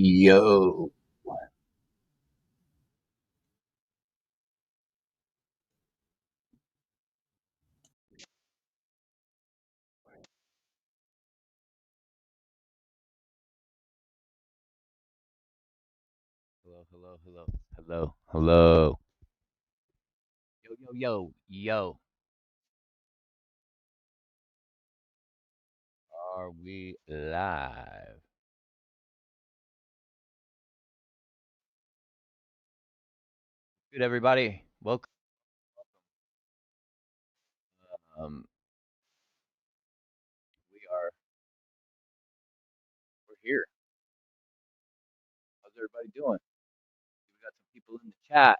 Yo. Hello, hello, hello, hello, hello. Yo, yo, yo, yo. Are we live? Good, everybody. Welcome. Um, we're here. How's everybody doing? We got some people in the chat.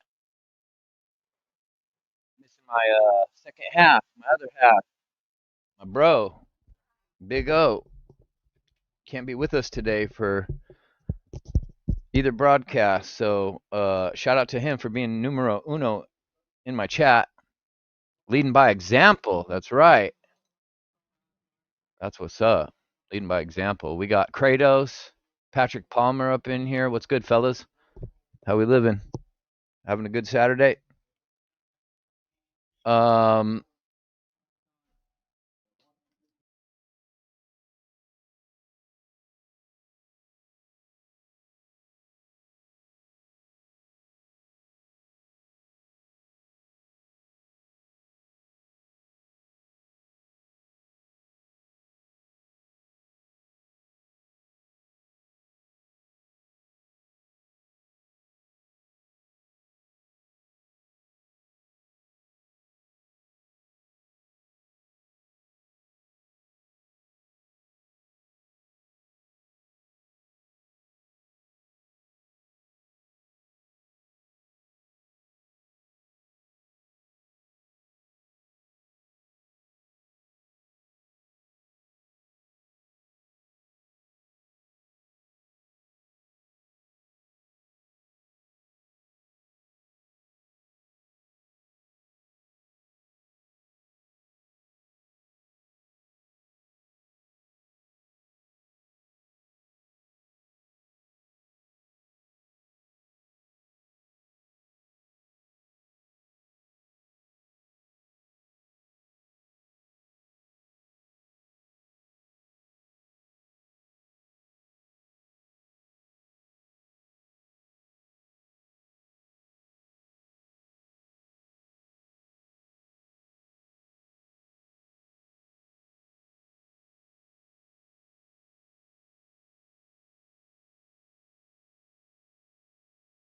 Missing my second half, my other half, my bro, Big O. Can't be with us today for either broadcast. So, shout out to him for being numero uno in my chat, leading by example. That's right. That's what's up. Leading by example. We got Kratos, Patrick Palmer up in here. What's good, fellas? How we living? Having a good Saturday? Um,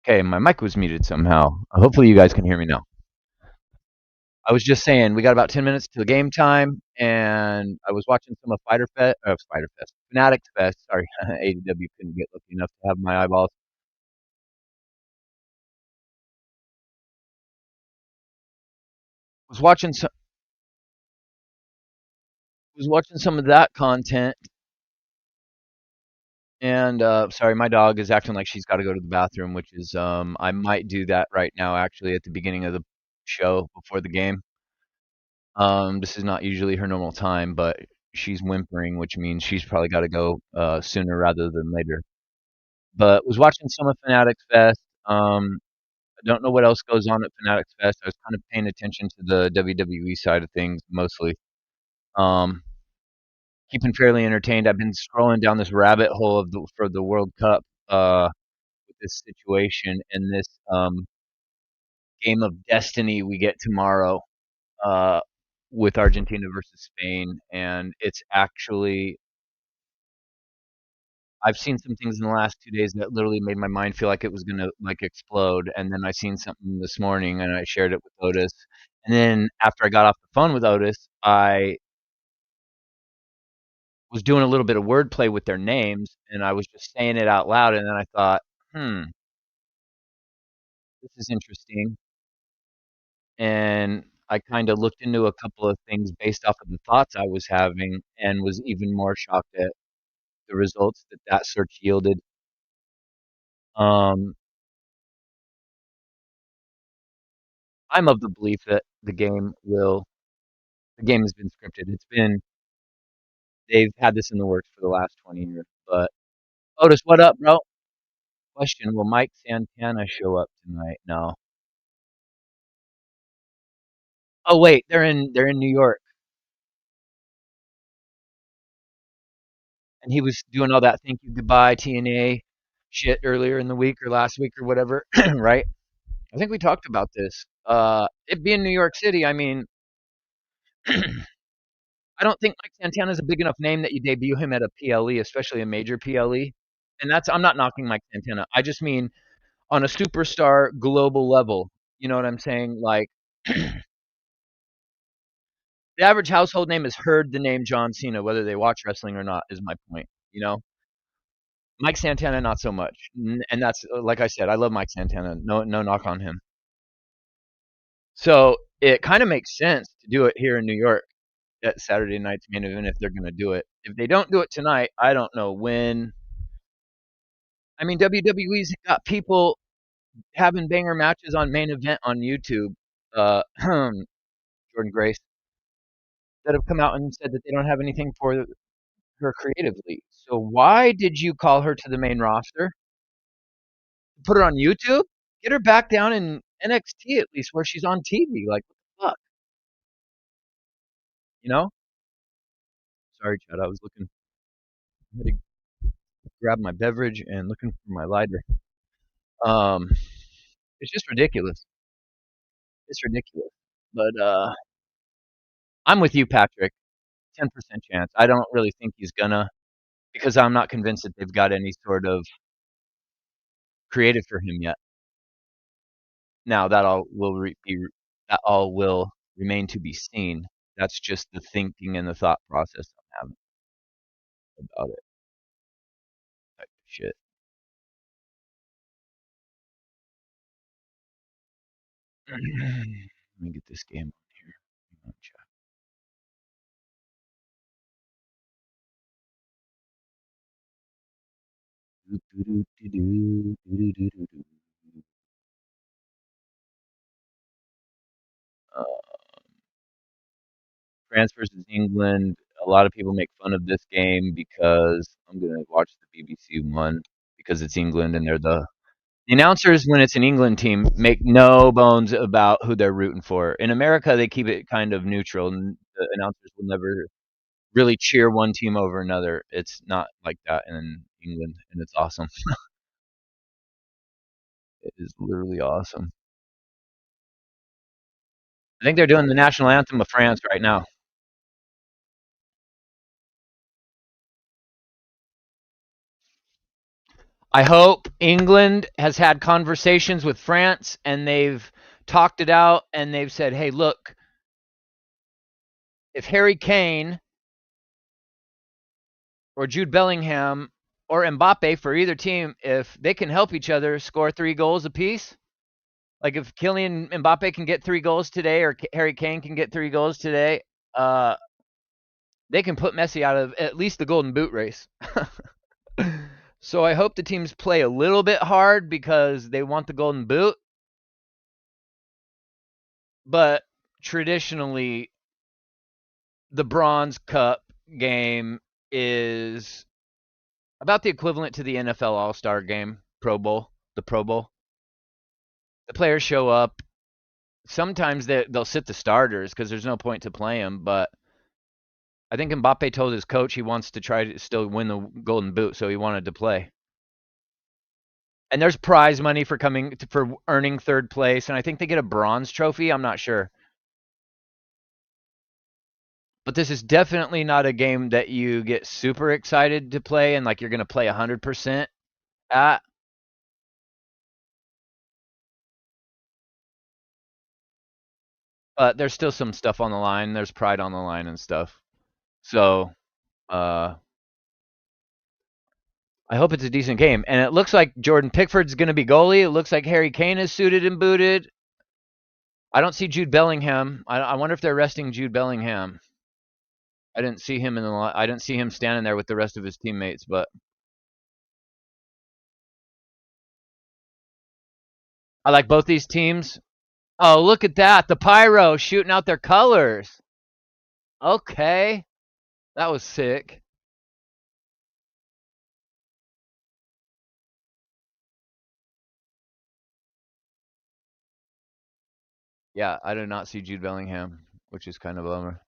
okay, my mic was muted somehow. Hopefully, you guys can hear me now. I was just saying we got about 10 minutes to the game time, and I was watching some of Spider Fest, Fanatics Fest. Sorry, AEW couldn't get lucky enough to have my eyeballs. Was watching some was watching some of that content, and sorry, my dog is acting like she's got to go to the bathroom, which is I might do that right now, actually, at the beginning of the show before the game. This is not usually her normal time, but she's whimpering, which means she's probably got to go sooner rather than later. But was watching some of Fanatics Fest. I don't know what else goes on at Fanatics Fest. I was kind of paying attention to the WWE side of things mostly. Um, Keeping fairly entertained. I've been scrolling down this rabbit hole for the World Cup with this situation and this game of destiny we get tomorrow uh, with Argentina versus Spain, and it's actually I've seen some things in the last 2 days that literally made my mind feel like it was gonna like explode, and then I seen something this morning and I shared it with Otis, and then after I got off the phone with Otis, I was doing a little bit of wordplay with their names, and I was just saying it out loud, and then I thought, hmm, this is interesting, and I kind of looked into a couple of things based off of the thoughts I was having, and was even more shocked at the results that that search yielded. Um, I'm of the belief that the game has been scripted. They've had this in the works for the last 20 years. But Otis, what up, bro? Question, will Mike Santana show up tonight? No. Oh, wait, they're in New York, and he was doing all that "Thank You, Goodbye" TNA shit earlier in the week or last week or whatever, right? I think we talked about this. It being New York City, I mean, I don't think Mike Santana's a big enough name that you debut him at a PLE, especially a major PLE. And that's I'm not knocking Mike Santana. I just mean on a superstar global level. You know what I'm saying? Like the average household name has heard the name John Cena, whether they watch wrestling or not, is my point. You know, Mike Santana, not so much. And that's like I said, I love Mike Santana. No, no knock on him. So it kind of makes sense to do it here in New York at Saturday night's main event if they're going to do it. If they don't do it tonight, I don't know when. I mean, WWE's got people having banger matches on main event on YouTube. Jordan Grace that have come out and said that they don't have anything for her creatively. So why did you call her to the main roster? Put her on YouTube? Get her back down in NXT at least where she's on TV. Like what the fuck? You know? Sorry, Chad. I was looking. I had to grab my beverage and looking for my lighter. Um, it's just ridiculous. It's ridiculous. But I'm with you, Patrick. 10% chance. I don't really think he's gonna because I'm not convinced that they've got any sort of creative for him yet. Now that all will remain to be seen. That's just the thinking and the thought process I'm having about it. Type of shit. Let me get this game on here. Hang on, chat. Uh, France versus England. A lot of people make fun of this game because I'm gonna watch the BBC one because it's England and they're the announcers when it's an England team make no bones about who they're rooting for. In America, they keep it kind of neutral, and the announcers will never really cheer one team over another. It's not like that in England, and it's awesome. It is literally awesome. I think they're doing the national anthem of France right now. I hope England has had conversations with France and they've talked it out and they've said, hey, look, if Harry Kane or Jude Bellingham or Mbappe for either team, if they can help each other score 3 goals apiece, like if Kylian Mbappe can get 3 goals today or Harry Kane can get 3 goals today, uh, they can put Messi out of at least the Golden Boot race. So I hope the teams play a little bit hard because they want the Golden Boot. But traditionally, the Bronze Cup game is about the equivalent to the NFL All-Star game, Pro Bowl, the Pro Bowl. The players show up. Sometimes they'll sit the starters because there's no point to play them. But I think Mbappe told his coach he wants to try to still win the Golden Boot, so he wanted to play. And there's prize money for earning third place, and I think they get a bronze trophy. I'm not sure, but this is definitely not a game that you get super excited to play and like you're gonna play 100% at. But there's still some stuff on the line. There's pride on the line and stuff. So uh, I hope it's a decent game. And it looks like Jordan Pickford's going to be goalie. It looks like Harry Kane is suited and booted. I don't see Jude Bellingham. I wonder if they're resting Jude Bellingham. I didn't see him I didn't see him standing there with the rest of his teammates. But I like both these teams. Oh, look at that! The pyro shooting out their colors. Okay, that was sick. Yeah, I did not see Jude Bellingham, which is kind of a bummer.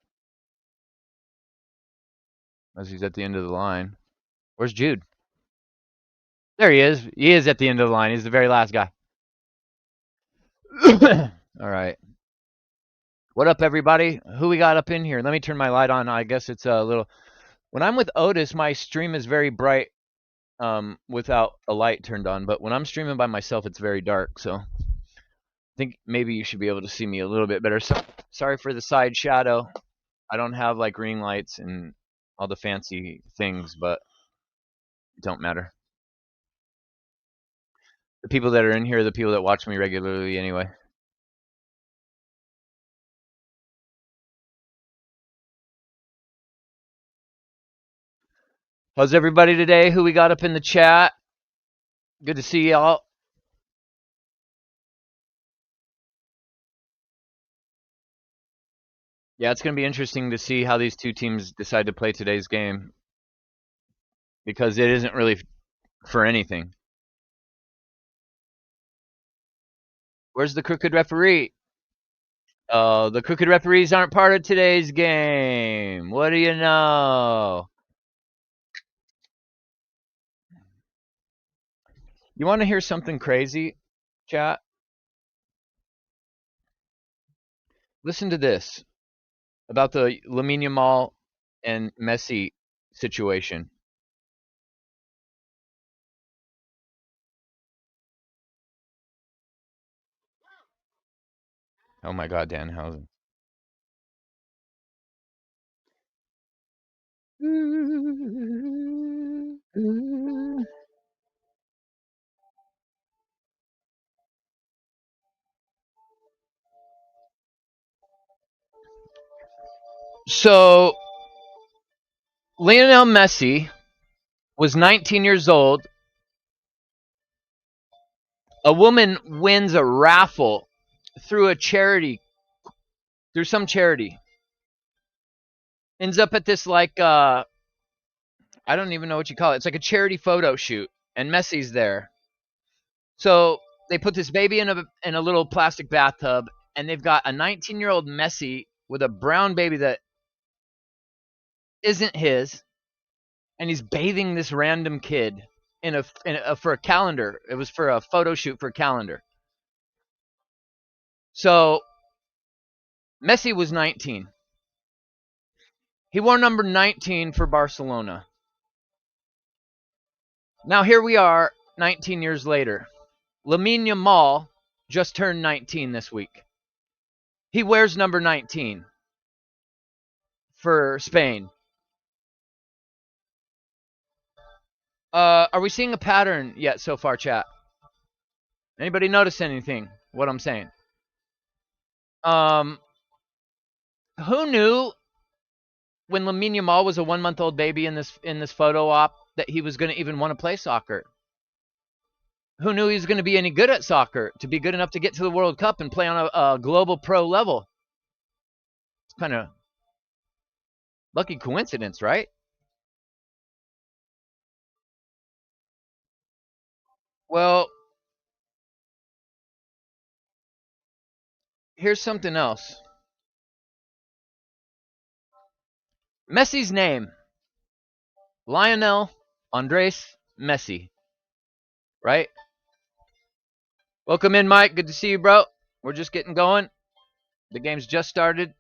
As he's at the end of the line. Where's Jude? There he is. He is at the end of the line. He's the very last guy. All right. What up, everybody? Who we got up in here? Let me turn my light on. I guess it's a little. When I'm with Otis, my stream is very bright without a light turned on. But when I'm streaming by myself, it's very dark. So I think maybe you should be able to see me a little bit better. So, sorry for the side shadow. I don't have like ring lights and all the fancy things, but it don't matter. The people that are in here are the people that watch me regularly anyway. How's everybody today? Who we got up in the chat? Good to see y'all. Yeah, it's going to be interesting to see how these two teams decide to play today's game because it isn't really for anything. Where's the crooked referee? Oh, the crooked referees aren't part of today's game. What do you know? You want to hear something crazy, chat? Listen to this about the Lamine Yamal and Messi situation. Oh my God, Danhausen. So, Lionel Messi was 19 years old. A woman wins a raffle through some charity. Ends up at this like I don't even know what you call it. It's like a charity photo shoot, and Messi's there. So they put this baby in a little plastic bathtub, and they've got a 19-year-old Messi with a brown baby that isn't his, and he's bathing this random kid for a calendar. It was for a photo shoot for a calendar. So Messi was 19. He wore number 19 for Barcelona. Now here we are, 19 years later. Lamine Yamal just turned 19 this week. He wears number 19 for Spain. Are we seeing a pattern yet so far, chat? Anybody notice anything? What I'm saying? Who knew when Lamine Yamal was a 1-month-old baby in this photo op that he was going to even want to play soccer? Who knew he was going to be any good at soccer, to be good enough to get to the World Cup and play on a global pro level? It's kind of lucky coincidence, right? Well, here's something else. Messi's name, Lionel Andres Messi, right? Welcome in, Mike. Good to see you, bro. We're just getting going. The game's just started.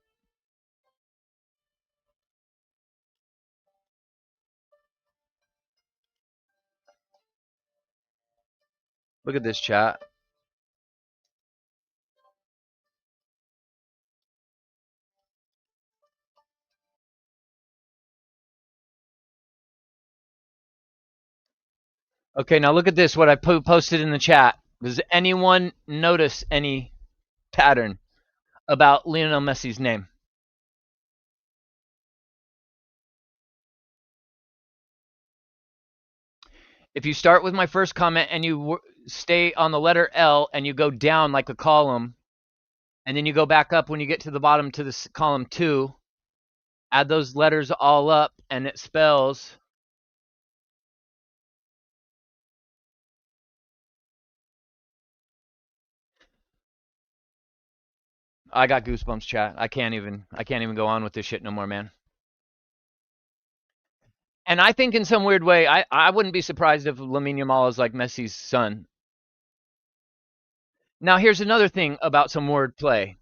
Look at this chat. Okay, now look at this, what I posted in the chat. Does anyone notice any pattern about Lionel Messi's name? If you start with my first comment and you stay on the letter L and you go down like a column, and then you go back up when you get to the bottom to this column 2, add those letters all up, and it spells I got goosebumps, chat. I can't even go on with this shit no more, man. And I think in some weird way, I wouldn't be surprised if Lamine Yamal is like Messi's son. Now, here's another thing about some wordplay.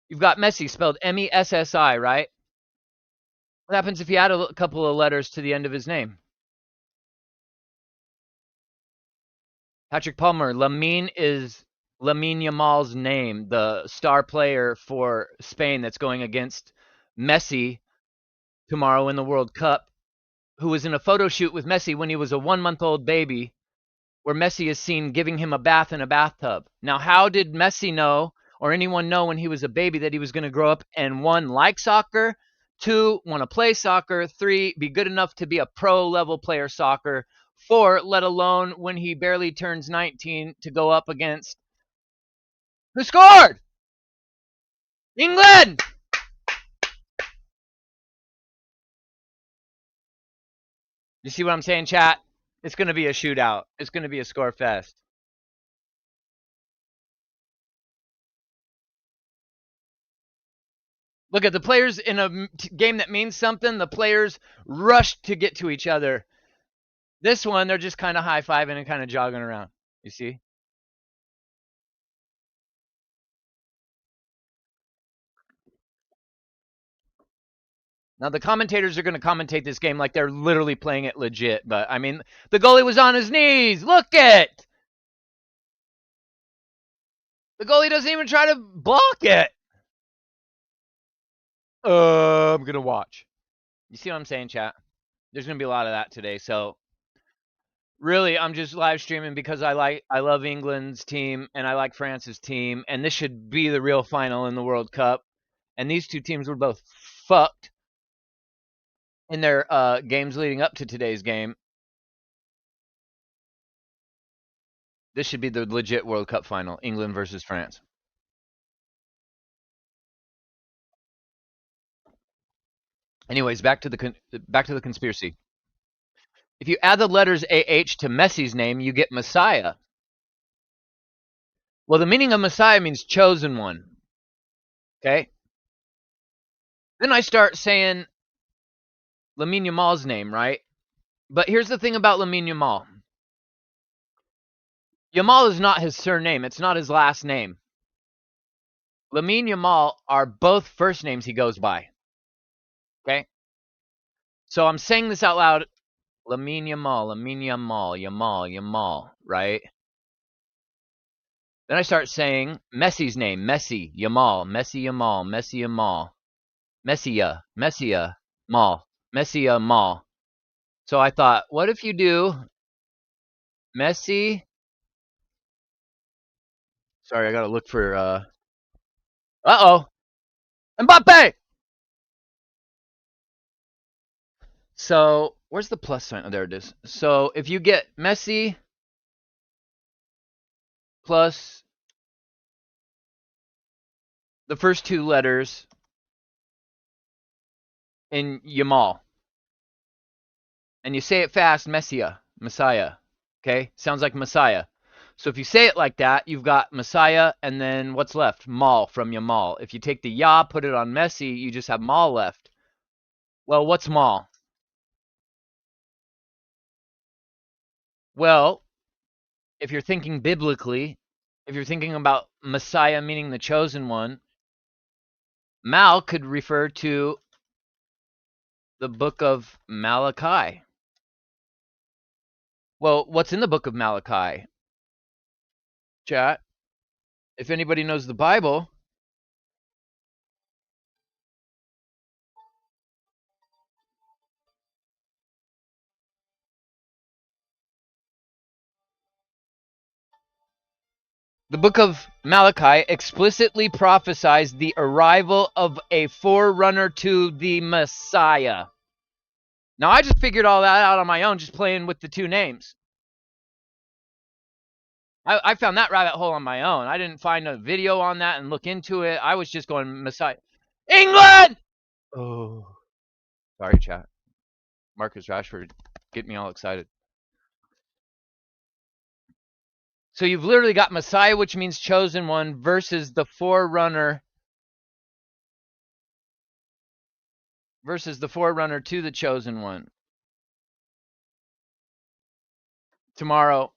You've got Messi spelled Messi, right? What happens if you add a couple of letters to the end of his name? Patrick Palmer. Lamine is Lamine Yamal's name, the star player for Spain that's going against Messi tomorrow in the World Cup, who was in a photo shoot with Messi when he was a 1-month-old baby, where Messi is seen giving him a bath in a bathtub. Now, how did Messi know, or anyone know when he was a baby, that he was going to grow up and, one, like soccer, two, want to play soccer, three, be good enough to be a pro-level player soccer, four, let alone when he barely turns 19 to go up against who scored? England! You see what I'm saying, chat? It's going to be a shootout. It's going to be a score fest. Look at the players in a game that means something. The players rush to get to each other. This one, they're just kind of high-fiving and kind of jogging around. You see? Now, the commentators are going to commentate this game like they're literally playing it legit. But, I mean, the goalie was on his knees. Look it! The goalie doesn't even try to block it. I'm going to watch. You see what I'm saying, chat? There's going to be a lot of that today. So, really, I'm just live streaming because I love England's team and I like France's team. And this should be the real final in the World Cup. And these two teams were both fucked in their games leading up to today's game. This should be the legit World Cup final, England versus France. Anyways, back to the conspiracy. If you add the letters AH to Messi's name, you get Messiah. Well, the meaning of Messiah means chosen one. Okay? Then I start saying Lamine Yamal's name, right? But here's the thing about Lamine Yamal. Yamal is not his surname. It's not his last name. Lamine Yamal are both first names he goes by. Okay? So I'm saying this out loud. Lamine Yamal, Yamal, right? Then I start saying Messi's name, Messi, Yamal, Messia, Mal. So I thought, what if you do Messi? Sorry, I gotta look for uh-oh. Mbappe! So where's the plus sign? Oh, there it is. So if you get Messi plus the first two letters in Yamal, and you say it fast, Messiah. Okay? Sounds like Messiah. So if you say it like that, you've got Messiah, and then what's left? Mal from Yamal. If you take the Ya, put it on Messi, you just have Mal left. Well, what's Mal? Well, if you're thinking biblically, if you're thinking about Messiah meaning the chosen one, Mal could refer to the book of Malachi. Well, what's in the book of Malachi? Chat. If anybody knows the Bible, the book of Malachi explicitly prophesies the arrival of a forerunner to the Messiah. Now, I just figured all that out on my own, just playing with the two names. I found that rabbit hole on my own. I didn't find a video on that and look into it. I was just going, Messiah. England! Oh. Sorry, chat. Marcus Rashford, get me all excited. So you've literally got Messiah, which means chosen one, versus the forerunner to the chosen one tomorrow.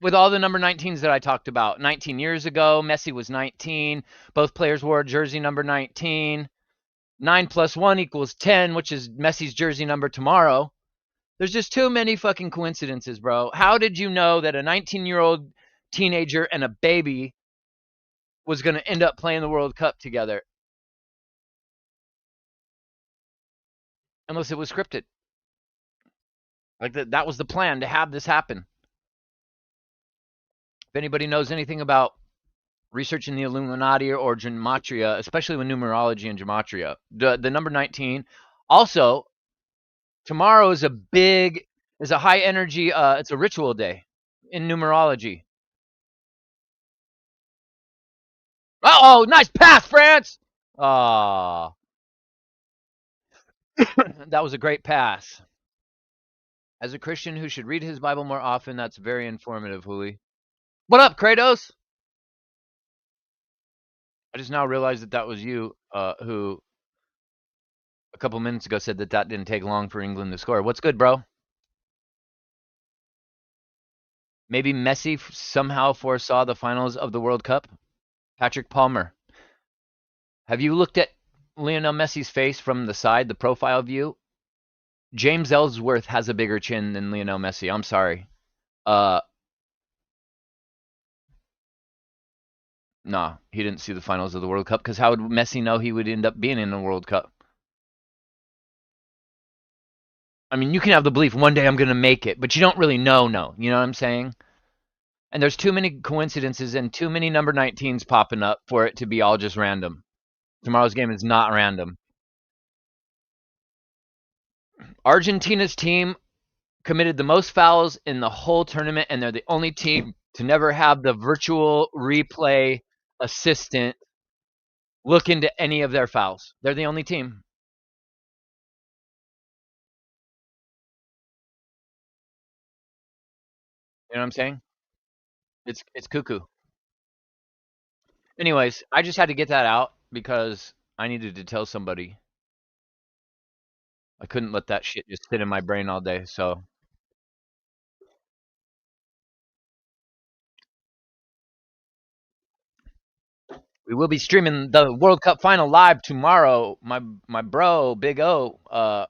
With all the number 19s that I talked about. 19 years ago, Messi was 19. Both players wore jersey number 19. 9 plus 1 equals 10, which is Messi's jersey number tomorrow. There's just too many fucking coincidences, bro. How did you know that a 19-year-old teenager and a baby was going to end up playing the World Cup together? Unless it was scripted. Like that was the plan to have this happen. If anybody knows anything about researching the Illuminati or gematria, especially with numerology and gematria, the number 19. Also, tomorrow is a high energy. It's a ritual day in numerology. Oh, nice pass, France. Ah, that was a great pass. As a Christian who should read his Bible more often, that's very informative, Hooli. What up, Kratos? I just now realized that was you who a couple minutes ago said that didn't take long for England to score. What's good, bro? Maybe Messi somehow foresaw the finals of the World Cup? Patrick Palmer. Have you looked at Lionel Messi's face from the side, the profile view? James Ellsworth has a bigger chin than Lionel Messi. I'm sorry. Nah, he didn't see the finals of the World Cup because how would Messi know he would end up being in the World Cup? I mean, you can have the belief one day I'm going to make it, but you don't really know. You know what I'm saying? And there's too many coincidences and too many number 19s popping up for it to be all just random. Tomorrow's game is not random. Argentina's team committed the most fouls in the whole tournament, and they're the only team to never have the virtual replay assistant look into any of their fouls. They're the only team. You know what I'm saying? It's cuckoo. Anyways, I just had to get that out because I needed to tell somebody. I couldn't let that shit just sit in my brain all day. So we will be streaming the World Cup final live tomorrow. My bro, Big O,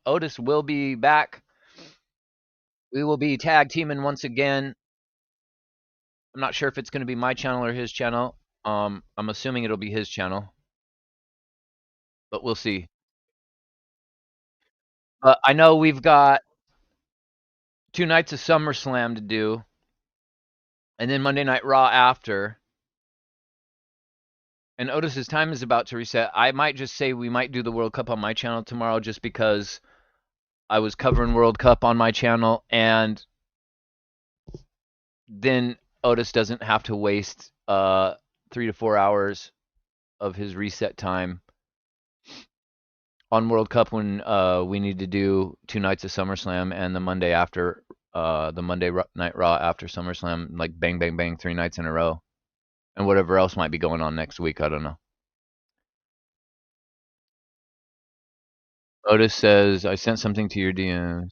Otis will be back. We will be tag teaming once again. I'm not sure if it's going to be my channel or his channel. I'm assuming it'll be his channel, but we'll see. But I know we've got 2 nights of SummerSlam to do, and then Monday Night Raw after. And Otis's time is about to reset. I might just say we might do the World Cup on my channel tomorrow just because I was covering World Cup on my channel, and then Otis doesn't have to waste 3 to 4 hours of his reset time on World Cup when we need to do 2 nights of SummerSlam and the Monday after the Monday Night Raw after SummerSlam, like bang bang bang 3 nights in a row, and whatever else might be going on next week. I don't know. Otis says I sent something to your DM.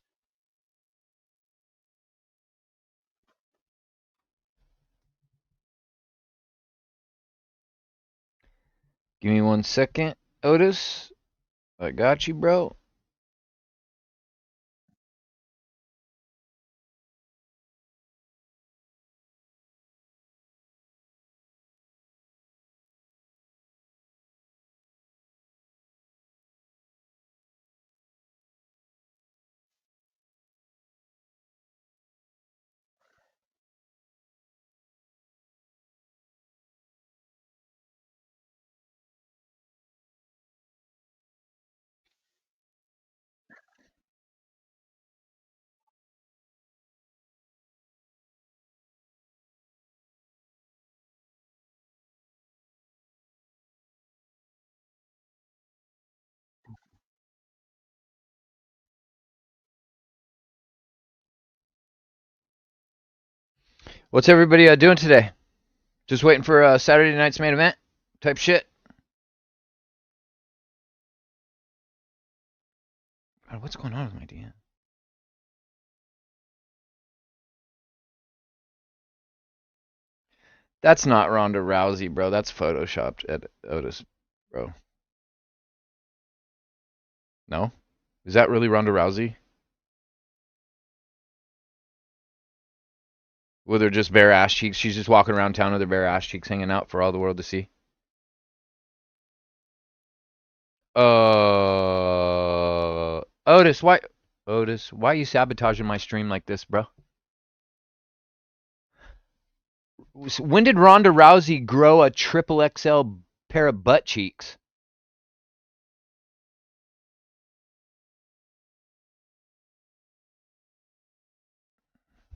Give me 1 second, Otis. I got you, bro. What's everybody doing today? Just waiting for Saturday night's main event type shit. God, what's going on with my DM? That's not Ronda Rousey, bro. That's photoshopped at Otis, bro. No? Is that really Ronda Rousey? With her just bare ass cheeks? She's just walking around town with her bare ass cheeks hanging out for all the world to see. Otis, why? Otis, why are you sabotaging my stream like this, bro? When did Ronda Rousey grow a triple XL pair of butt cheeks?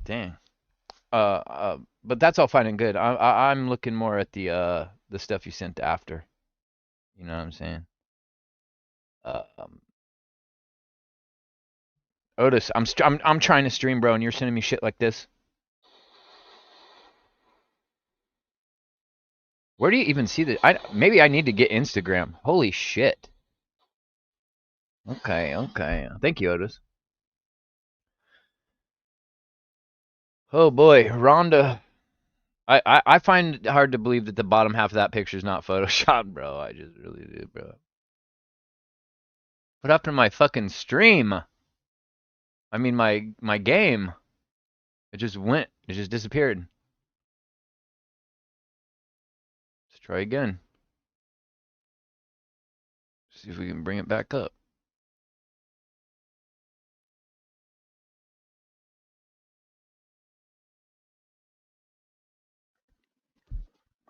Dang. But that's all fine and good. I'm looking more at the stuff you sent after. You know what I'm saying? Um, Otis, I'm trying to stream, bro, and you're sending me shit like this. Where do you even see this? Maybe I need to get Instagram. Holy shit. Okay, okay. Thank you, Otis. Oh boy, Rhonda. I find it hard to believe that the bottom half of that picture is not photoshopped, bro. I just really do, bro. What happened to my fucking stream? I mean, my game. It just went. It just disappeared. Let's try again. See if we can bring it back up.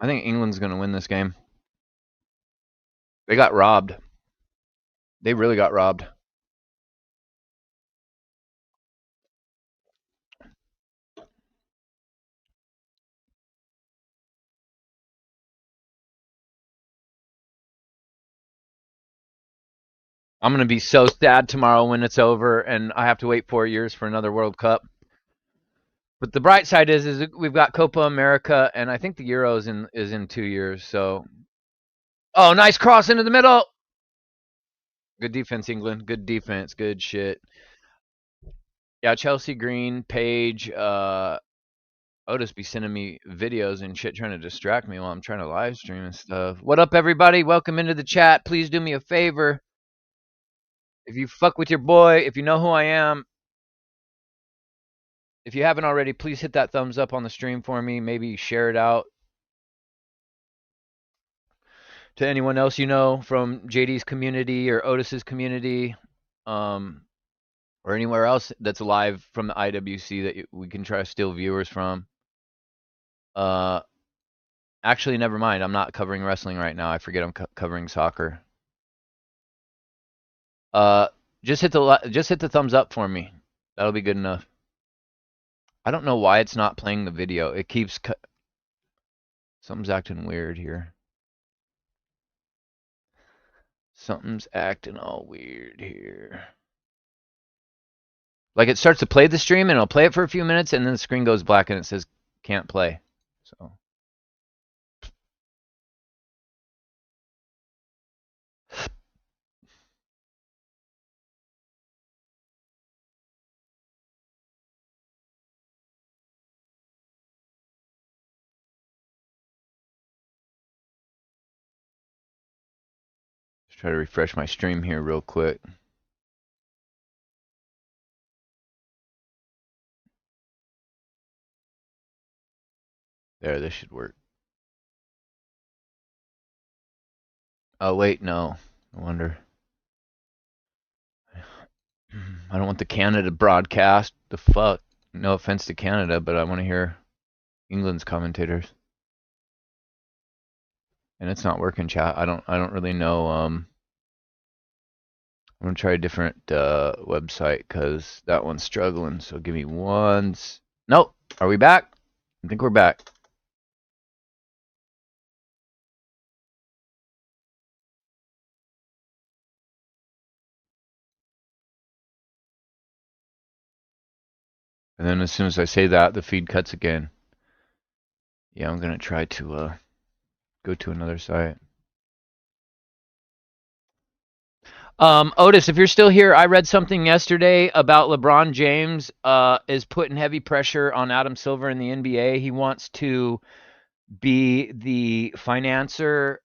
I think England's going to win this game. They got robbed. They really got robbed. I'm going to be so sad tomorrow when it's over and I have to wait 4 years for another World Cup. But the bright side is we've got Copa America, and I think the Euro is in 2 years. So, oh, nice cross into the middle. Good defense, England. Good defense. Good shit. Yeah, Chelsea Green, Page, Otis be sending me videos and shit trying to distract me while I'm trying to live stream and stuff. What up, everybody? Welcome into the chat. Please do me a favor. If you fuck with your boy, if you know who I am, if you haven't already, please hit that thumbs up on the stream for me. Maybe share it out to anyone else you know from JD's community or Otis's community, or anywhere else that's live from the IWC that we can try to steal viewers from. Actually, never mind. I'm not covering wrestling right now. I forget I'm covering soccer. Just hit the thumbs up for me. That'll be good enough. I don't know why it's not playing the video. It keeps something's acting weird here. Something's acting all weird here. Like it starts to play the stream and it'll play it for a few minutes and then the screen goes black and it says can't play. So let's try to refresh my stream here real quick. There, this should work. Oh wait, no. I wonder. I don't want the Canada broadcast. The fuck? No offense to Canada, but I want to hear England's commentators. And it's not working, chat. I don't really know. I'm gonna try a different website because that one's struggling. So give me one. Nope. Are we back? I think we're back. And then as soon as I say that, the feed cuts again. Yeah, I'm gonna try to go to another site. Otis, if you're still here, I read something yesterday about LeBron James is putting heavy pressure on Adam Silver in the NBA. He wants to be the financer.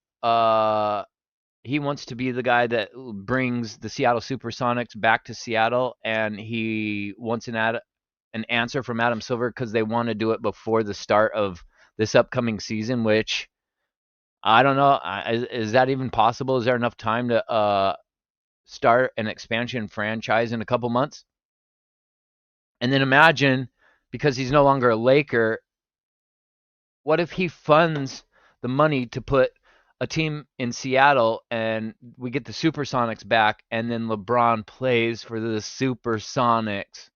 He wants to be the guy that brings the Seattle Supersonics back to Seattle, and he wants an answer from Adam Silver because they want to do it before the start of this upcoming season, which I don't know. Is that even possible? Is there enough time to start an expansion franchise in a couple months? And then imagine, because he's no longer a Laker, what if he funds the money to put a team in Seattle and we get the Supersonics back and then LeBron plays for the Supersonics?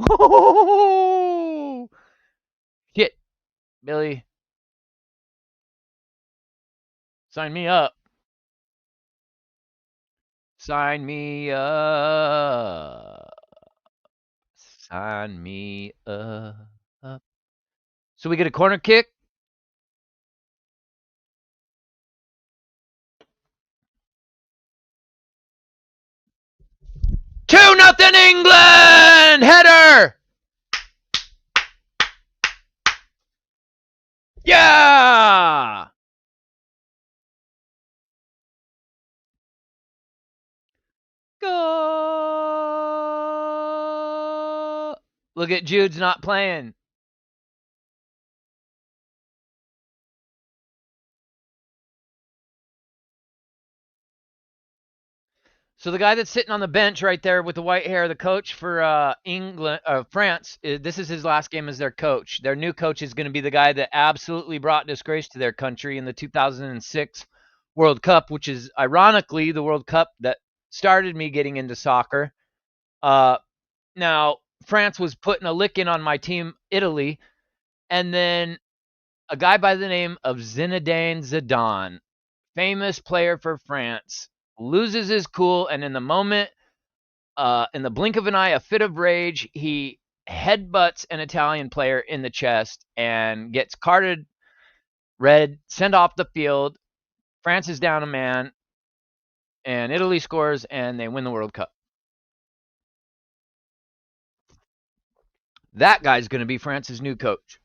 Oh, shit, Billy, sign me up. Sign me up. Sign me up. So we get a corner kick. 2-0 England! Header! Yeah! Go! Look at Jude's not playing. So the guy that's sitting on the bench right there with the white hair, the coach for England, France, this is his last game as their coach. Their new coach is going to be the guy that absolutely brought disgrace to their country in the 2006 World Cup, which is ironically the World Cup that started me getting into soccer. Now, France was putting a licking on my team, Italy, and then a guy by the name of Zinedine Zidane, famous player for France, loses his cool, and in the blink of an eye, a fit of rage, he headbutts an Italian player in the chest and gets carded red, sent off the field. France is down a man, and Italy scores, and they win the World Cup. That guy's going to be France's new coach.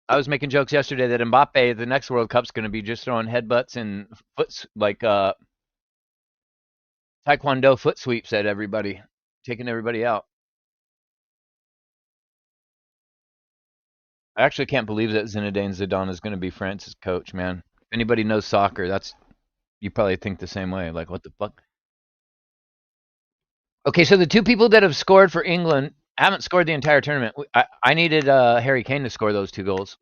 I was making jokes yesterday that Mbappe, the next World Cup's going to be just throwing headbutts and Taekwondo foot sweeps at everybody, taking everybody out. I actually can't believe that Zinedine Zidane is going to be France's coach, man. If anybody knows soccer, you probably think the same way. Like, what the fuck? Okay, so the two people that have scored for England haven't scored the entire tournament. I needed Harry Kane to score those 2 goals.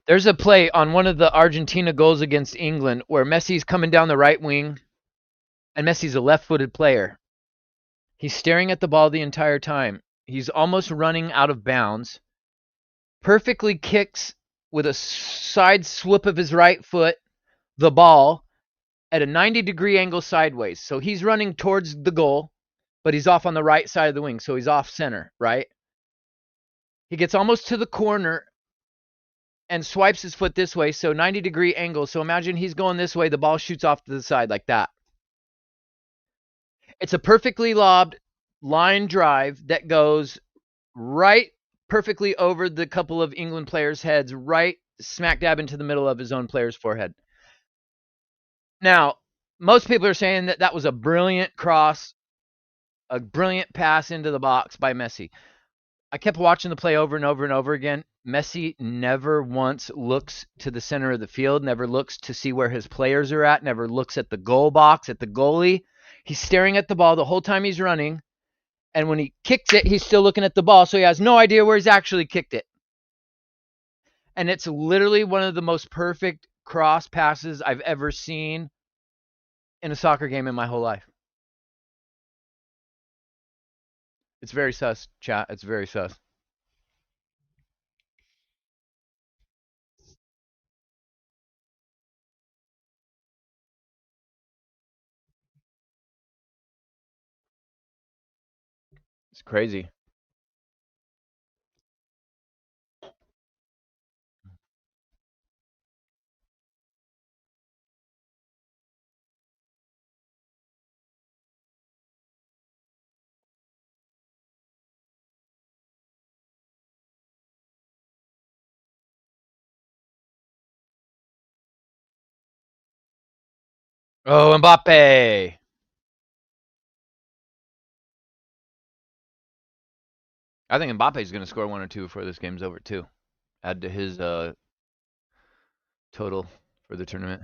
There's a play on one of the Argentina goals against England where Messi's coming down the right wing, and Messi's a left-footed player. He's staring at the ball the entire time. He's almost running out of bounds. Perfectly kicks with a side swoop of his right foot the ball at a 90-degree angle sideways. So he's running towards the goal, but he's off on the right side of the wing. So he's off center, right? He gets almost to the corner and swipes his foot this way. So 90-degree angle. So imagine he's going this way. The ball shoots off to the side like that. It's a perfectly lobbed line drive that goes right perfectly over the couple of England players' heads, right smack dab into the middle of his own player's forehead. Now, most people are saying that that was a brilliant cross, a brilliant pass into the box by Messi. I kept watching the play over and over and over again. Messi never once looks to the center of the field, never looks to see where his players are at, never looks at the goal box, at the goalie. He's staring at the ball the whole time he's running. And when he kicks it, he's still looking at the ball, so he has no idea where he's actually kicked it. And it's literally one of the most perfect cross passes I've ever seen in a soccer game in my whole life. It's very sus, chat. It's very sus. It's crazy. Oh, Mbappe. I think Mbappe's going to score one or two before this game's over too. Add to his total for the tournament.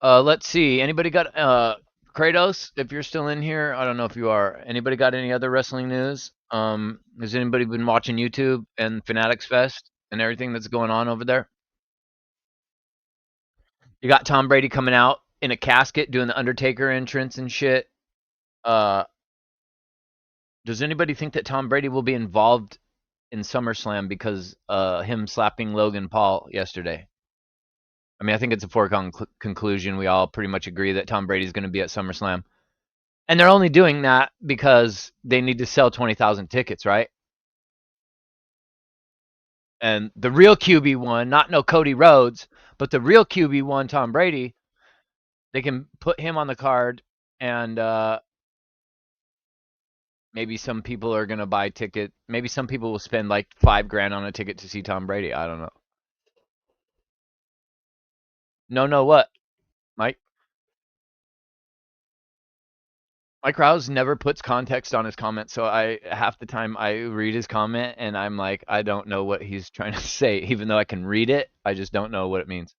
Let's see. Anybody got Kratos? If you're still in here, I don't know if you are. Anybody got any other wrestling news? Has anybody been watching YouTube and Fanatics Fest and everything that's going on over there? You got Tom Brady coming out in a casket doing the Undertaker entrance and shit. Uh, does anybody think that Tom Brady will be involved in SummerSlam because him slapping Logan Paul yesterday? I mean, I think it's a foregone conclusion. We all pretty much agree that Tom Brady's going to be at SummerSlam. And they're only doing that because they need to sell 20,000 tickets, right? And the real QB1, not no Cody Rhodes, but the real QB1, Tom Brady, they can put him on the card, and maybe some people are going to buy ticket. Maybe some people will spend like $5,000 on a ticket to see Tom Brady. I don't know. No, what, Mike? Mike Rouse never puts context on his comments, so I half the time I read his comment and I'm like, I don't know what he's trying to say, even though I can read it. I just don't know what it means.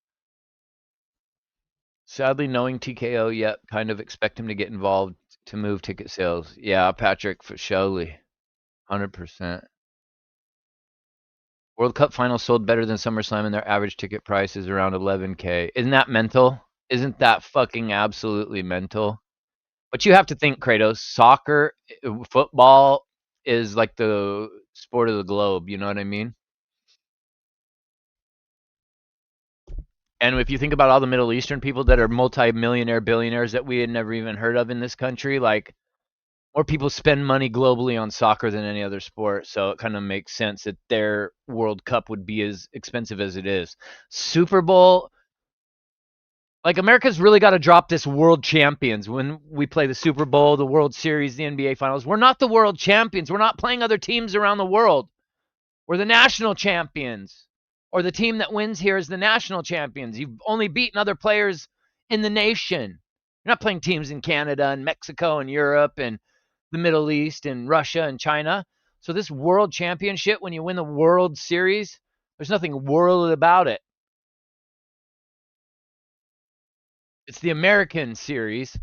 Sadly, knowing TKO, yet kind of expect him to get involved to move ticket sales. Yeah, Patrick, for surely, 100%. World Cup final sold better than SummerSlam, and their average ticket price is around 11K. Isn't that mental? Isn't that fucking absolutely mental? But you have to think, Kratos, soccer, football is like the sport of the globe. You know what I mean? And if you think about all the Middle Eastern people that are multi-millionaire billionaires that we had never even heard of in this country, like more people spend money globally on soccer than any other sport. So it kind of makes sense that their World Cup would be as expensive as it is. Super Bowl, like America's really got to drop this world champions when we play the Super Bowl, the World Series, the NBA Finals. We're not the world champions. We're not playing other teams around the world. We're the national champions. Or the team that wins here is the national champions. You've only beaten other players in the nation. You're not playing teams in Canada and Mexico and Europe and the Middle East and Russia and China. So this world championship, when you win the World Series, there's nothing world about it. It's the American series.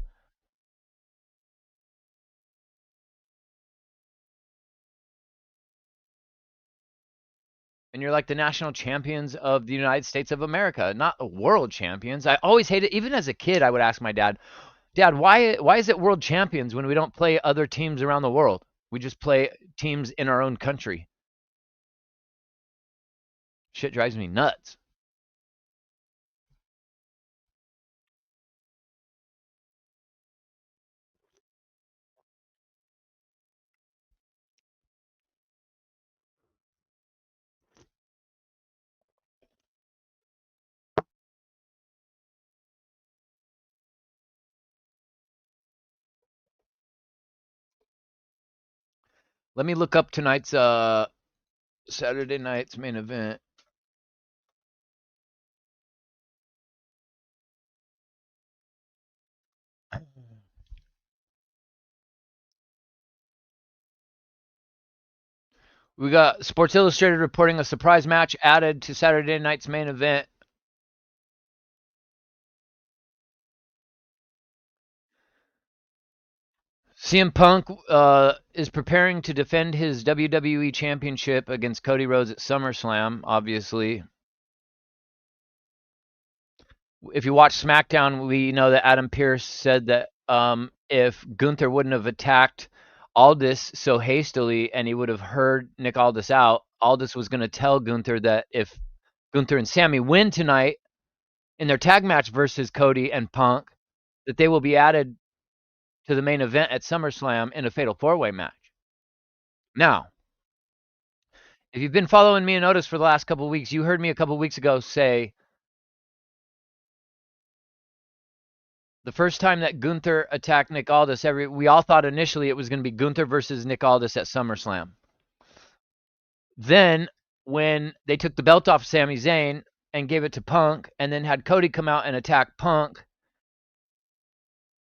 And you're like the national champions of the United States of America, not the world champions. I always hated, even as a kid, I would ask my dad, Dad, why is it world champions when we don't play other teams around the world? We just play teams in our own country. Shit drives me nuts. Let me look up tonight's Saturday night's main event. We got Sports Illustrated reporting a surprise match added to Saturday night's main event. CM Punk is preparing to defend his WWE Championship against Cody Rhodes at SummerSlam, obviously. If you watch SmackDown, we know that Adam Pearce said that if Gunther wouldn't have attacked Aldis so hastily and he would have heard Nick Aldis out, Aldis was going to tell Gunther that if Gunther and Sammy win tonight in their tag match versus Cody and Punk, that they will be added to the main event at SummerSlam in a Fatal 4-Way match. Now, if you've been following me and Otis for the last couple of weeks, you heard me a couple of weeks ago say The first time that Gunther attacked Nick Aldis, we all thought initially it was going to be Gunther versus Nick Aldis at SummerSlam. Then when they took the belt off Sami Zayn and gave it to Punk, and then had Cody come out and attack Punk,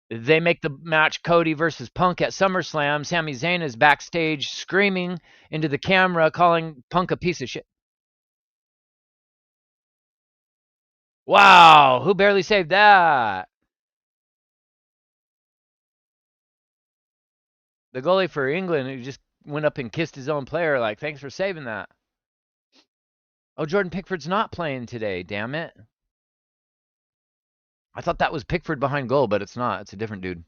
they make the match Cody versus Punk at SummerSlam. Sami Zayn is backstage screaming into the camera, calling Punk a piece of shit. Wow, who barely saved that? The goalie for England, who just went up and kissed his own player, like, thanks for saving that. Oh, Jordan Pickford's not playing today, damn it. I thought that was Pickford behind goal, but it's not. It's a different dude.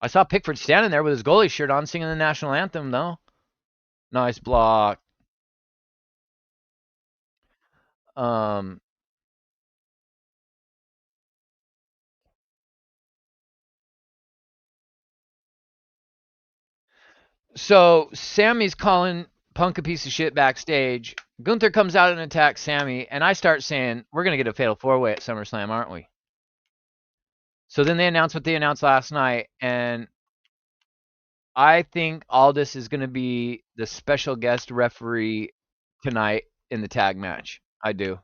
I saw Pickford standing there with his goalie shirt on singing the national anthem, though. Nice block. So Sammy's calling Punk a piece of shit backstage. Gunther comes out and attacks Sammy, and I start saying, we're going to get a fatal four-way at SummerSlam, aren't we? So then they announced what they announced last night, and I think Aldis is going to be the special guest referee tonight in the tag match. I do.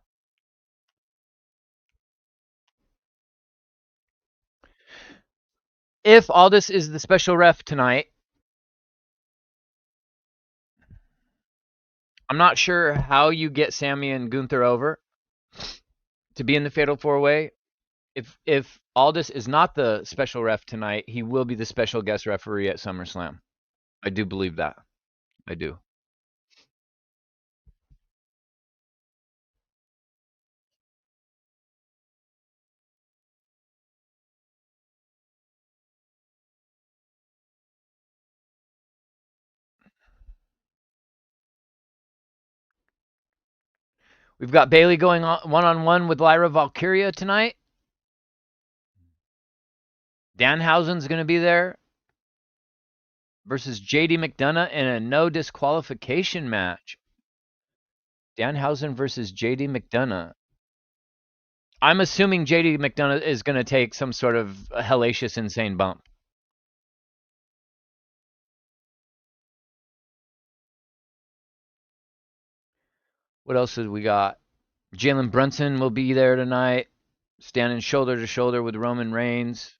If Aldis is the special ref tonight, I'm not sure how you get Sammy and Gunther over to be in the fatal four-way. If Aldis is not the special ref tonight, he will be the special guest referee at SummerSlam. I do believe that. I do. We've got Bayley going on one-on-one with Lyra Valkyria tonight. Danhausen's going to be there versus JD McDonough in a no disqualification match. Danhausen versus JD McDonough. I'm assuming JD McDonough is going to take some sort of hellacious insane bump. What else did we got? Jalen Brunson will be there tonight, standing shoulder to shoulder with Roman Reigns.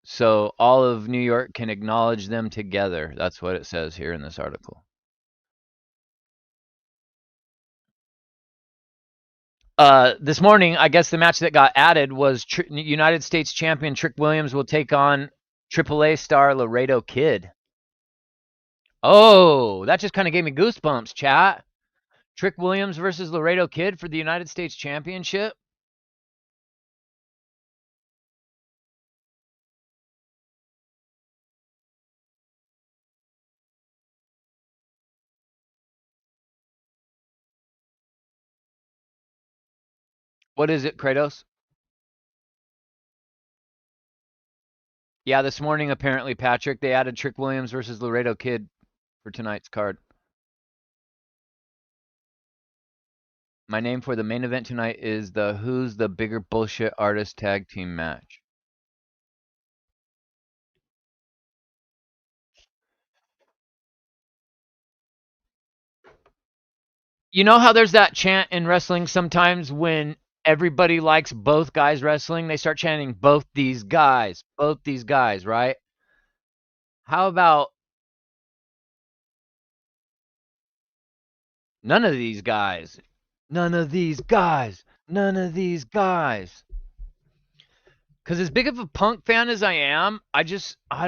So all of New York can acknowledge them together. That's what it says here in this article. This morning, I guess the match that got added was United States champion Trick Williams will take on AAA star Laredo Kid. Oh, that just kind of gave me goosebumps, chat. Trick Williams versus Laredo Kid for the United States Championship. What is it, Kratos? Yeah, this morning, apparently, Patrick, they added Trick Williams versus Laredo Kid for tonight's card. My name for the main event tonight is the Who's the Bigger Bullshit Artist Tag Team match. You know how there's that chant in wrestling sometimes when everybody likes both guys wrestling? They start chanting, both these guys, right? How about none of these guys? None of these guys. None of these guys. Because as big of a Punk fan as I am, I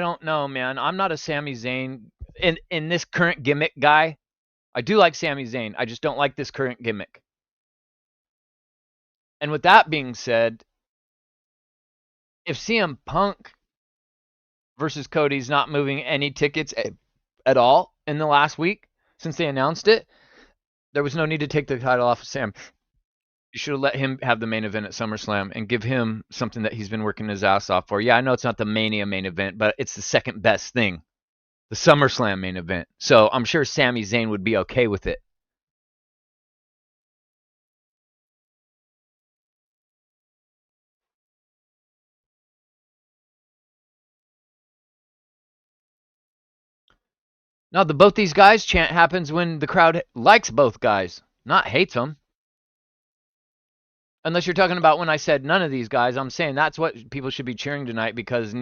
don't know, man. I'm not a Sami Zayn in this current gimmick guy. I do like Sami Zayn. I just don't like this current gimmick. And with that being said, if CM Punk versus Cody's not moving any tickets at all in the last week since they announced it, there was no need to take the title off of Sam. You should have let him have the main event at SummerSlam and give him something that he's been working his ass off for. Yeah, I know it's not the Mania main event, but it's the second best thing, the SummerSlam main event. So I'm sure Sami Zayn would be okay with it. Now, the both these guys chant happens when the crowd likes both guys, not hates them. Unless you're talking about when I said none of these guys, I'm saying that's what people should be cheering tonight because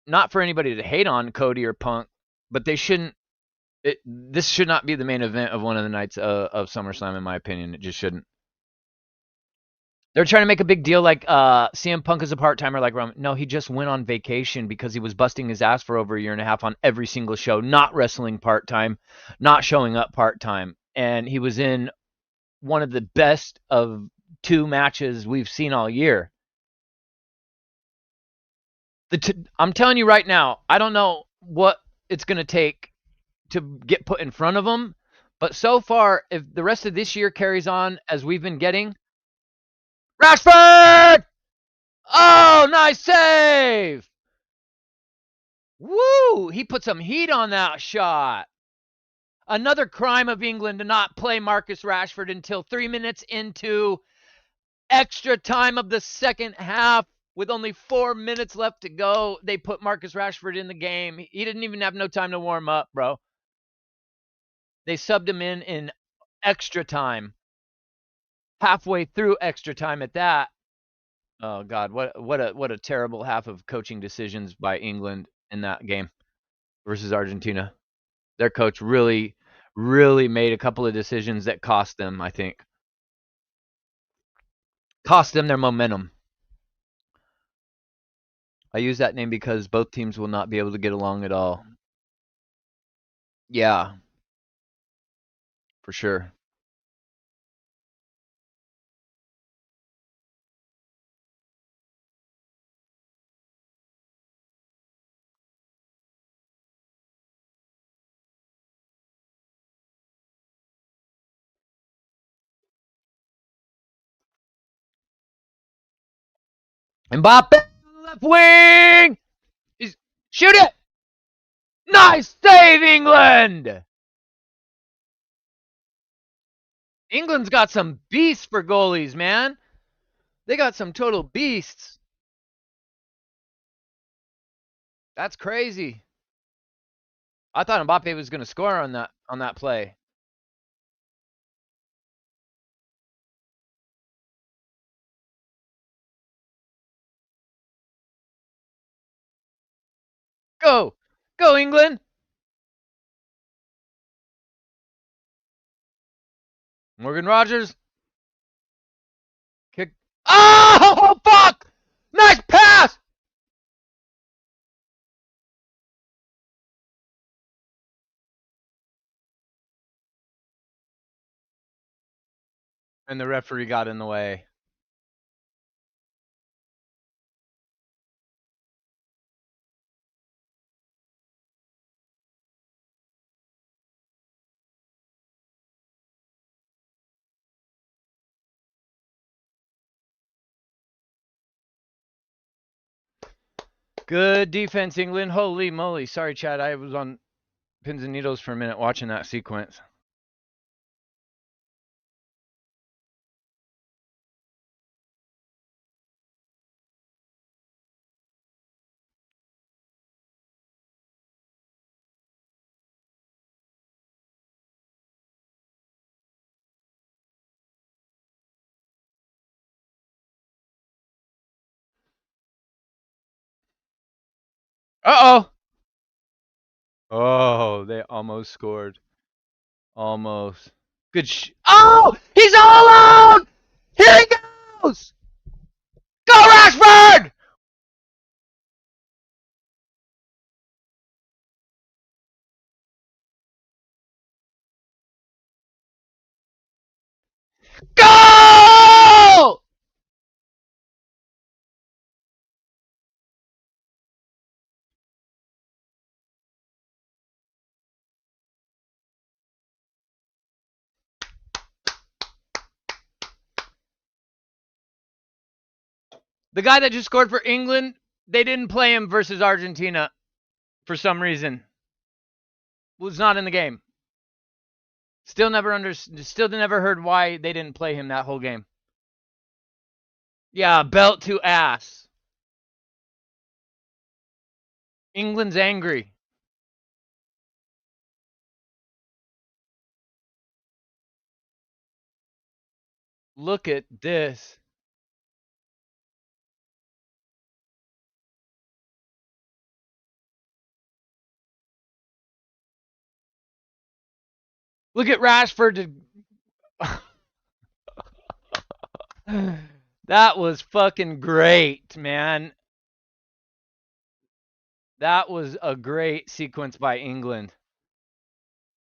not for anybody to hate on Cody or Punk, but they shouldn't. This should not be the main event of one of the nights of SummerSlam, in my opinion. It just shouldn't. They're trying to make a big deal like CM Punk is a part timer like Roman. No, he just went on vacation because he was busting his ass for over a year and a half on every single show, not wrestling part time, not showing up part time, and he was in one of the best of two matches we've seen all year. I'm telling you right now, I don't know what it's going to take to get put in front of them, but so far, if the rest of this year carries on as we've been getting, Rashford! Oh, nice save! Woo! He put some heat on that shot. Another crime of England to not play Marcus Rashford until 3 minutes into extra time of the second half. With only 4 minutes left to go, they put Marcus Rashford in the game. He didn't even have no time to warm up, bro. They subbed him in extra time. Halfway through extra time at that. Oh God, what a terrible half of coaching decisions by England in that game versus Argentina. Their coach really made a couple of decisions that cost them, I think. Cost them their momentum. I use that name because both teams will not be able to get along at all. Yeah, for sure. Mbappe left wing. He's, shoot it. Nice save, England. England's got some beasts for goalies, man. They got some total beasts. That's crazy. I thought Mbappe was going to score on that play. Go, go, England. Morgan Rogers kick. Oh fuck! Nice pass. And the referee got in the way. Good defense, England. Holy moly. Sorry, Chad. I was on pins and needles for a minute watching that sequence. Uh-oh. Oh, they almost scored. Almost. Good oh! He's all alone! Here he goes! Go, Rashford! Go! The guy that just scored for England, they didn't play him versus Argentina for some reason. Was not in the game. Still never heard why they didn't play him that whole game. Yeah, belt to ass. England's angry. Look at this. Look at Rashford. That was fucking great, man. That was a great sequence by England.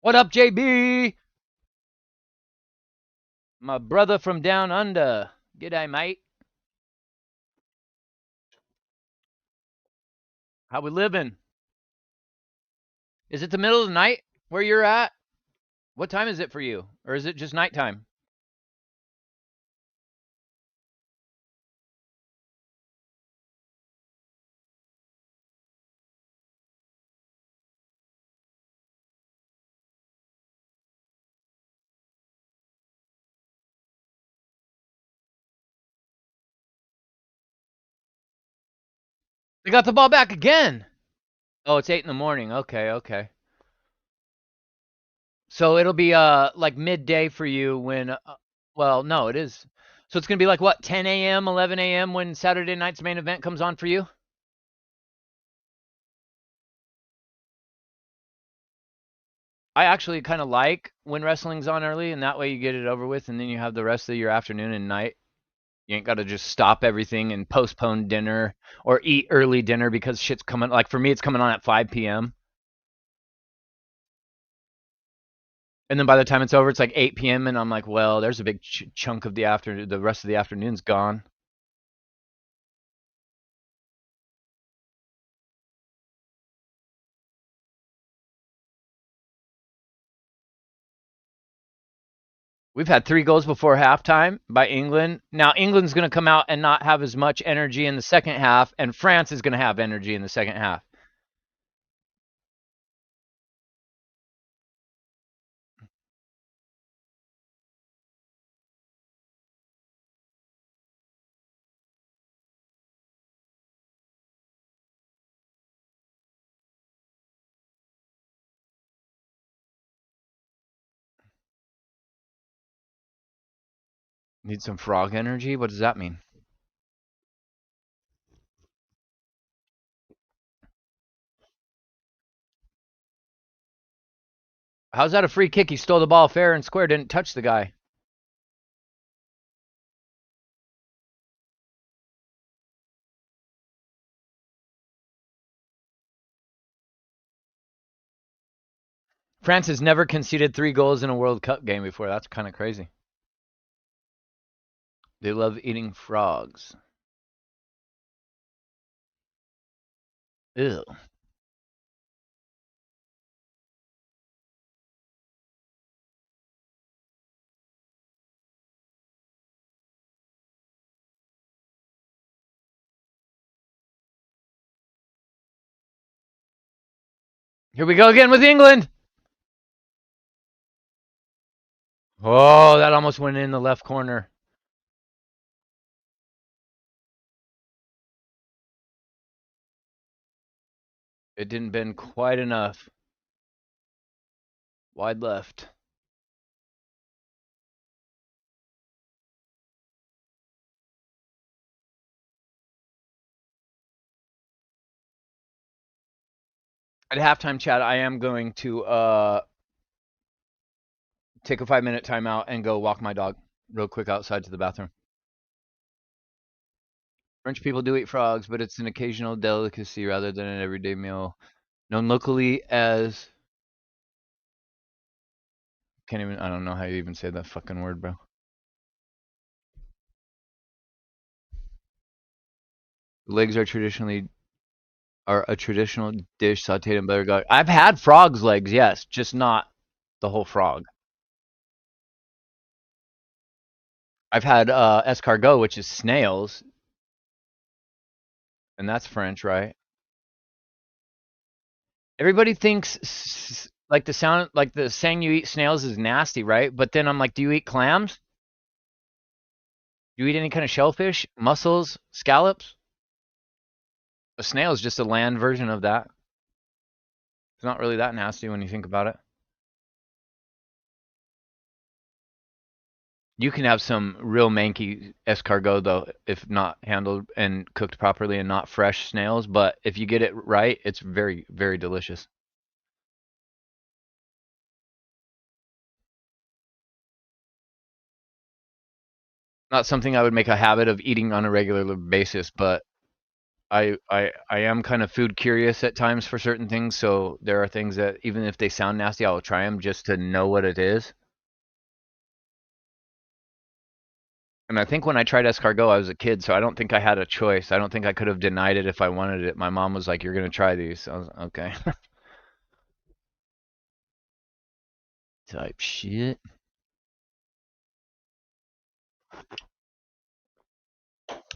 What up, JB? My brother from down under. G'day, mate. How we living? Is it the middle of the night where you're at? What time is it for you? Or is it just nighttime? They got the ball back again. Oh, it's 8 in the morning. Okay, okay. So it'll be like midday for you when well, no, it is. So it's going to be like what, 10 a.m., 11 a.m. when Saturday night's main event comes on for you? I actually kind of like when wrestling's on early, and that way you get it over with, and then you have the rest of your afternoon and night. You ain't got to just stop everything and postpone dinner or eat early dinner because shit's coming. Like for me, it's coming on at 5 p.m. And then by the time it's over, it's like 8 p.m. And I'm like, well, there's a big chunk of the afternoon. The rest of the afternoon's gone. We've had 3 goals before halftime by England. Now England's going to come out and not have as much energy in the second half, and France is going to have energy in the second half. Need some frog energy? What does that mean? How's that a free kick? He stole the ball fair and square, didn't touch the guy. France has never conceded 3 goals in a World Cup game before. That's kind of crazy. They love eating frogs. Ew. Here we go again with England. Oh, that almost went in the left corner. It didn't bend quite enough. Wide left. At halftime, Chad, I am going to take a 5-minute timeout and go walk my dog real quick outside to the bathroom. French people do eat frogs, but it's an occasional delicacy rather than an everyday meal. Known locally as can't even I don't know how you even say that fucking word, bro. The legs are a traditional dish sauteed in butter garlic. I've had frog's legs, yes, just not the whole frog. I've had escargot, which is snails, and that's French, right? Everybody thinks like the saying you eat snails is nasty, right? But then I'm like, do you eat clams? Do you eat any kind of shellfish, mussels, scallops? A snail is just a land version of that. It's not really that nasty when you think about it. You can have some real manky escargot though, if not handled and cooked properly and not fresh snails. But if you get it right, it's very, very delicious. Not something I would make a habit of eating on a regular basis, but I am kind of food curious at times for certain things. So there are things that even if they sound nasty, I will try them just to know what it is. And I think when I tried escargot, I was a kid, so I don't think I had a choice. I don't think I could have denied it if I wanted it. My mom was like, "You're gonna try these." I was okay. Type shit.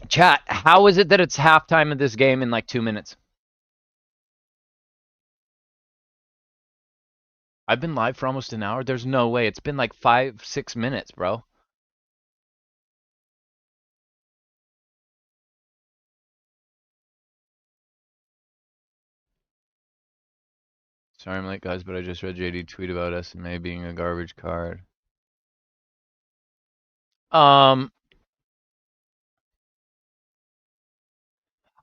Chat, how is it that it's halftime of this game in like 2 minutes? I've been live for almost an hour. There's no way. It's been like 5, 6 minutes, bro. Sorry I'm late, guys, but I just read JD tweet about SMA being a garbage card. Um,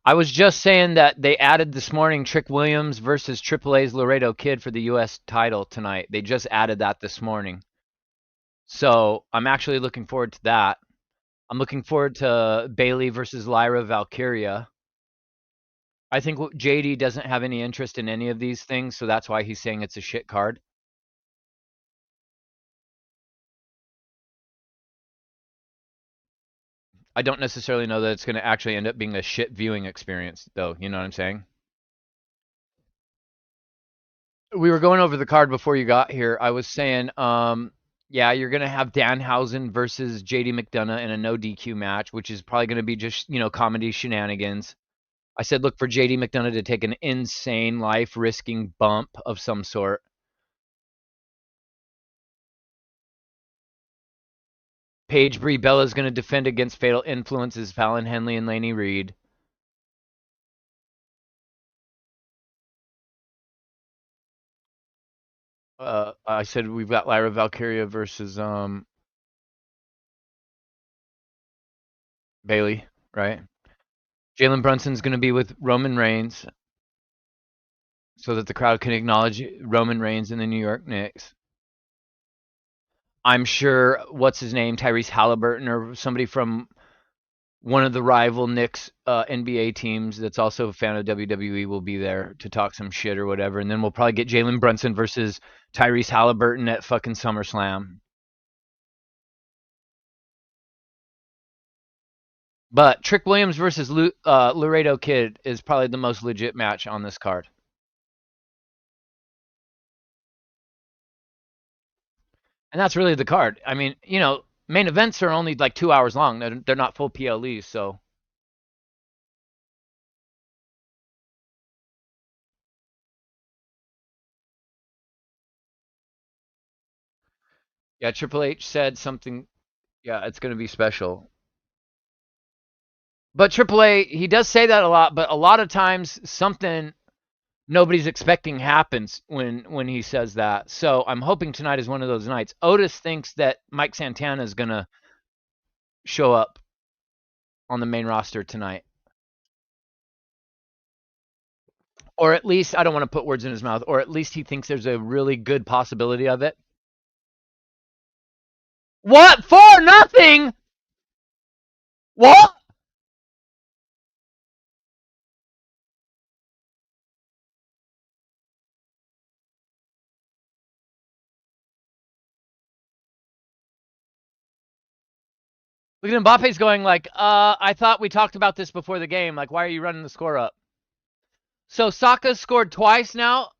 I was just saying that they added this morning Trick Williams versus Triple A's Laredo Kid for the U.S. title tonight. They just added that this morning. So I'm actually looking forward to that. I'm looking forward to Bailey versus Lyra Valkyria. I think JD doesn't have any interest in any of these things, so that's why he's saying it's a shit card. I don't necessarily know that it's going to actually end up being a shit viewing experience, though. You know what I'm saying? We were going over the card before you got here. I was saying, yeah, you're going to have Danhausen versus JD McDonough in a no DQ match, which is probably going to be just, comedy shenanigans. I said, look for JD McDonough to take an insane life risking bump of some sort. Paige Brie Bella is going to defend against Fatal Influences, Fallon Henley and Laney Reed. I said we've got Lyra Valkyria versus Bailey, right? Jalen Brunson's going to be with Roman Reigns so that the crowd can acknowledge Roman Reigns and the New York Knicks. I'm sure what's his name, Tyrese Halliburton or somebody from one of the rival Knicks NBA teams that's also a fan of WWE will be there to talk some shit or whatever, and then we'll probably get Jalen Brunson versus Tyrese Halliburton at fucking SummerSlam. But Trick Williams versus Laredo Kid is probably the most legit match on this card. And that's really the card. I mean, main events are only like 2 hours long. They're not full PLEs, so yeah. Triple H said something. Yeah, it's going to be special. But Triple A, he does say that a lot. But a lot of times, something nobody's expecting happens when he says that. So I'm hoping tonight is one of those nights. Otis thinks that Mike Santana is going to show up on the main roster tonight. Or at least, I don't want to put words in his mouth, or at least he thinks there's a really good possibility of it. What? For nothing? What? Look at Mbappe's going like, I thought we talked about this before the game. Like, why are you running the score up? So Saka scored twice now,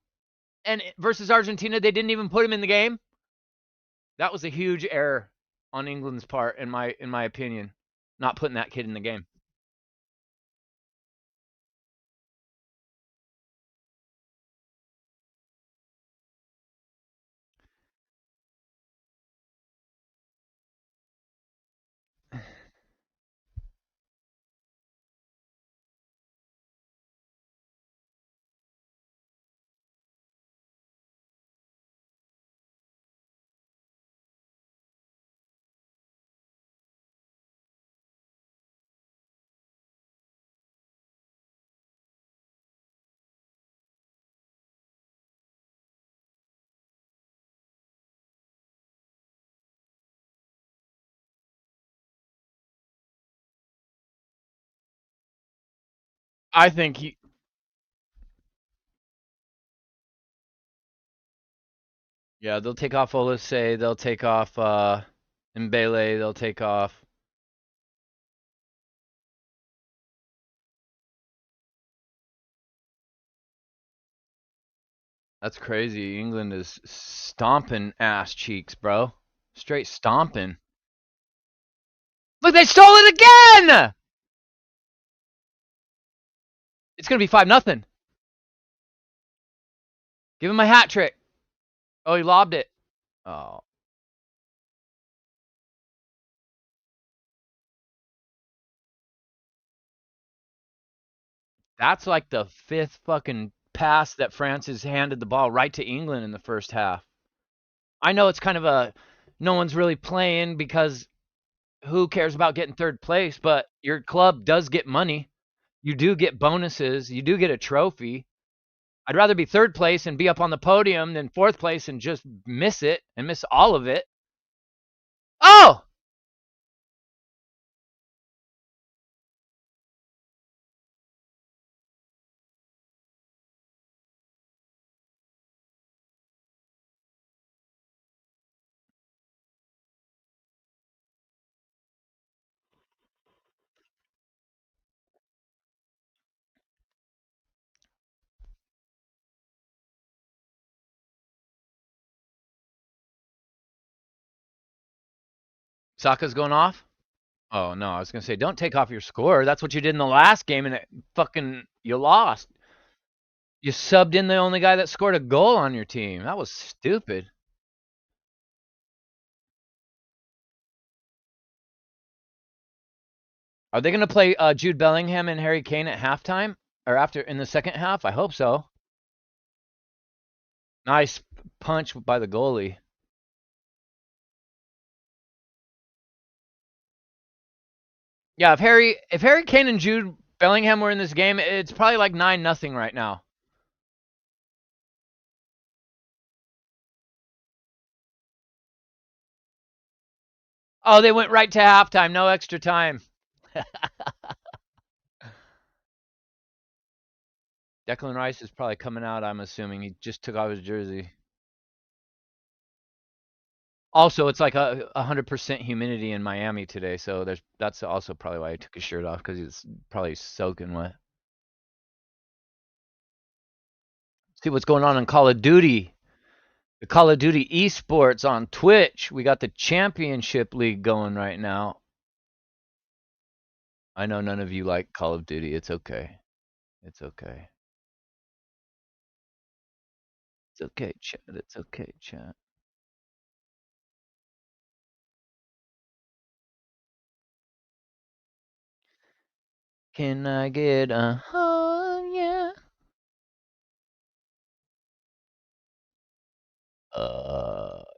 and versus Argentina, they didn't even put him in the game. That was a huge error on England's part, in my opinion, not putting that kid in the game. I think he. Yeah, they'll take off Olise. They'll take off Mbele. They'll take off. That's crazy. England is stomping ass cheeks, bro. Straight stomping. Look, they stole it again. It's gonna be 5-0. Give him a hat trick. Oh, he lobbed it. Oh, that's like the fifth fucking pass that France has handed the ball right to England in the first half. I know it's kind of a no one's really playing because who cares about getting third place, but your club does get money. You do get bonuses. You do get a trophy. I'd rather be third place and be up on the podium than fourth place and just miss it and miss all of it. Oh! Saka's going off? Oh, no. I was going to say, don't take off your score. That's what you did in the last game, and it fucking, you lost. You subbed in the only guy that scored a goal on your team. That was stupid. Are they going to play Jude Bellingham and Harry Kane at halftime? Or after in the second half? I hope so. Nice punch by the goalie. Yeah, if Harry Kane and Jude Bellingham were in this game, it's probably like 9-0 right now. Oh, they went right to halftime, no extra time. Declan Rice is probably coming out, I'm assuming. He just took off his jersey. Also, it's like 100% humidity in Miami today, so that's also probably why he took his shirt off because he's probably soaking wet. See what's going on in Call of Duty. The Call of Duty esports on Twitch. We got the Championship League going right now. I know none of you like Call of Duty. It's okay. It's okay. It's okay, chat. It's okay, chat. Can I get a yeah?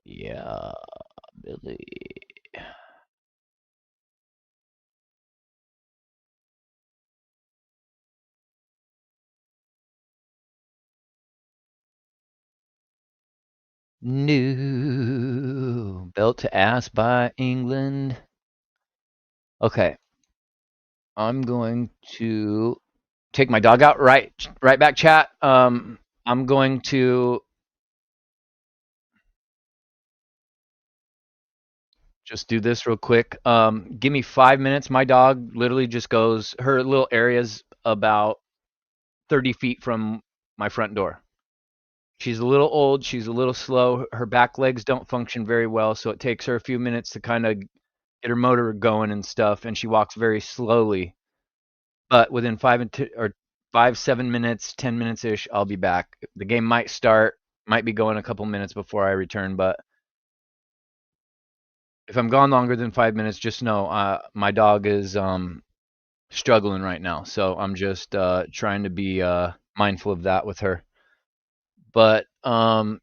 Yeah, Billy. New belt to ass by England. Okay, I'm going to take my dog out. Right back, chat. I'm going to just do this real quick. Give me 5 minutes. My dog literally just goes. Her little area's about 30 feet from my front door. She's a little old. She's a little slow. Her back legs don't function very well, so it takes her a few minutes to kind of get her motor going and stuff. And she walks very slowly. But within 5, 7 minutes, 10 minutes ish, I'll be back. The game might start, might be going a couple minutes before I return. But if I'm gone longer than 5 minutes, just know my dog is struggling right now. So I'm just trying to be mindful of that with her. But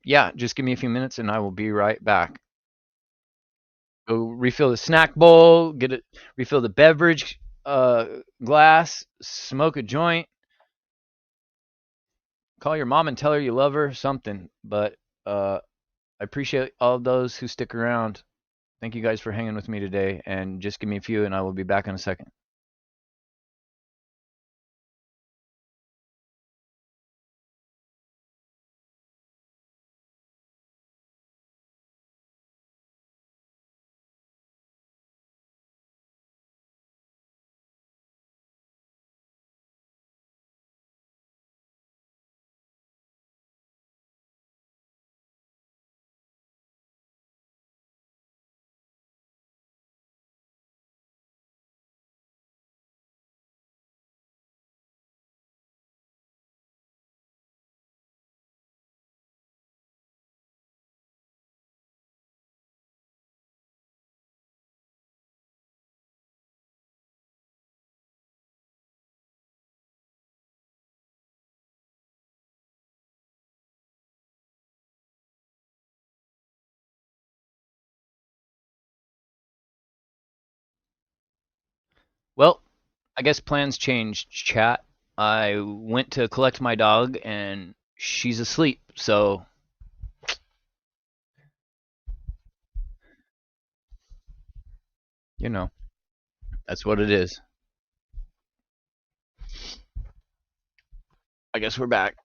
yeah, just give me a few minutes and I will be right back. Go refill the snack bowl, refill the beverage glass, smoke a joint, call your mom and tell her you love her, something. But I appreciate all of those who stick around. Thank you guys for hanging with me today, and just give me a few and I will be back in a second. Well, I guess plans changed, chat. I went to collect my dog and she's asleep, so you know, that's what it is. I guess we're back.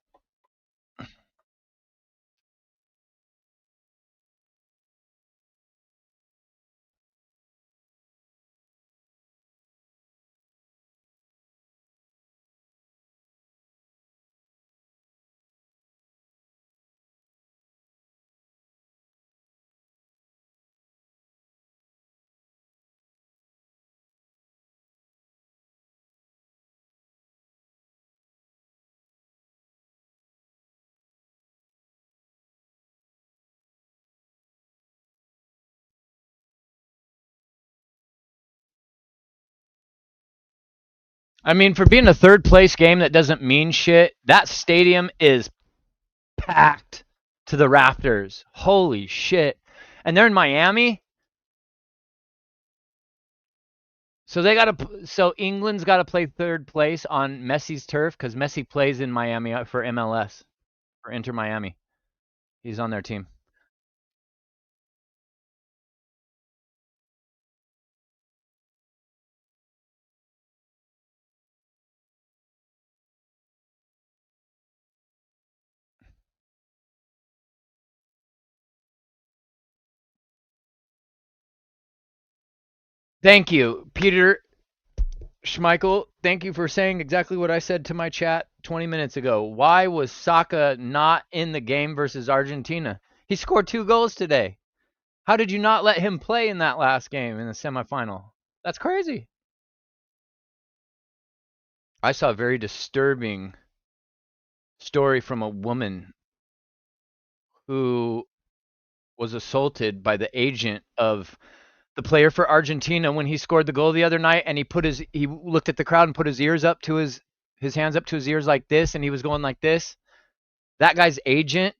I mean, for being a third place game that doesn't mean shit, that stadium is packed to the rafters. Holy shit. And they're in Miami. So England's got to play third place on Messi's turf cuz Messi plays in Miami for MLS, for Inter Miami. He's on their team. Thank you, Peter Schmeichel. Thank you for saying exactly what I said to my chat 20 minutes ago. Why was Saka not in the game versus Argentina? He scored 2 goals today. How did you not let him play in that last game in the semifinal? That's crazy. I saw a very disturbing story from a woman who was assaulted by the agent of the player for Argentina when he scored the goal the other night, and he looked at the crowd and put his ears up to his hands up to his ears like this, and he was going like this. That guy's agent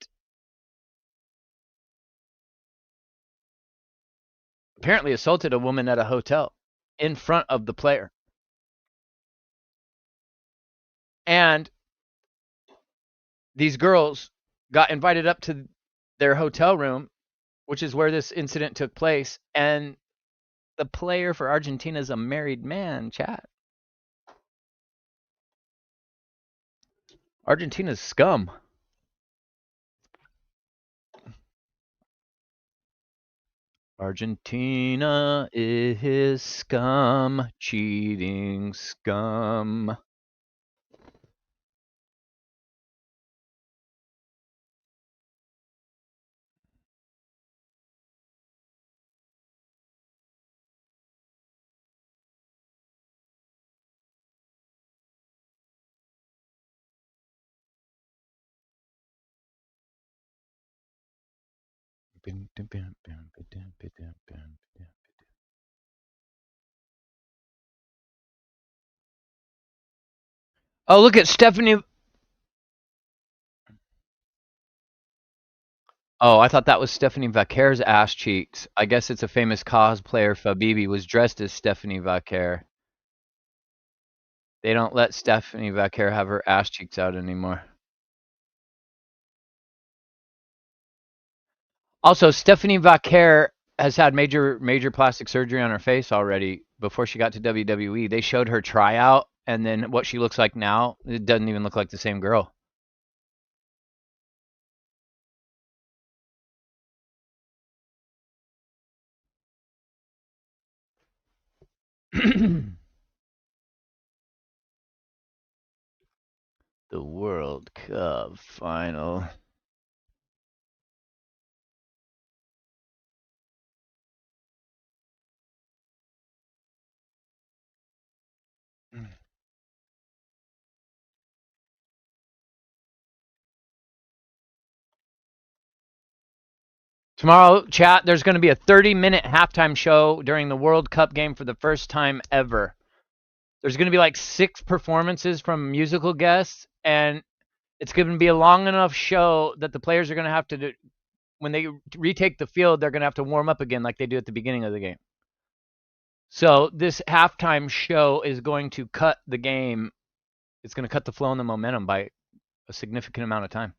apparently assaulted a woman at a hotel in front of the player. And these girls got invited up to their hotel room, which is where this incident took place, and the player for Argentina is a married man, chat. Argentina's scum. Argentina is scum, cheating scum. Oh, look at Stephanie. Oh, I thought that was Stephanie Vacquer's ass cheeks. I guess it's a famous cosplayer. Fabibi was dressed as Stephanie Vacquer. They don't let Stephanie Vacquer have her ass cheeks out anymore. Also, Stephanie Vacquer has had major plastic surgery on her face already before she got to WWE. They showed her tryout, and then what she looks like now, it doesn't even look like the same girl. The World Cup final. Tomorrow, chat, there's going to be a 30-minute halftime show during the World Cup game for the first time ever. There's going to be like 6 performances from musical guests, and it's going to be a long enough show that the players are going to have to do, when they retake the field, they're going to have to warm up again like they do at the beginning of the game. So this halftime show is going to cut the game. It's going to cut the flow and the momentum by a significant amount of time.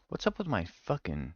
What's up with my fucking...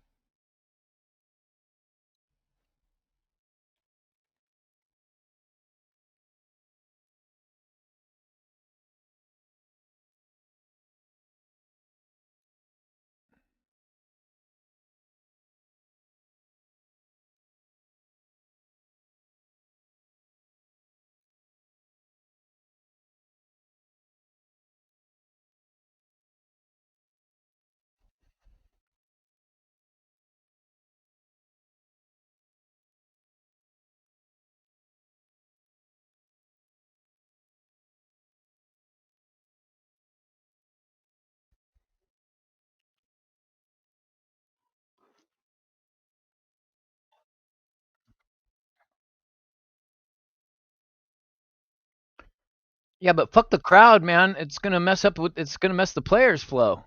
Yeah, but fuck the crowd, man. It's going to mess up with... It's going to mess the players' flow.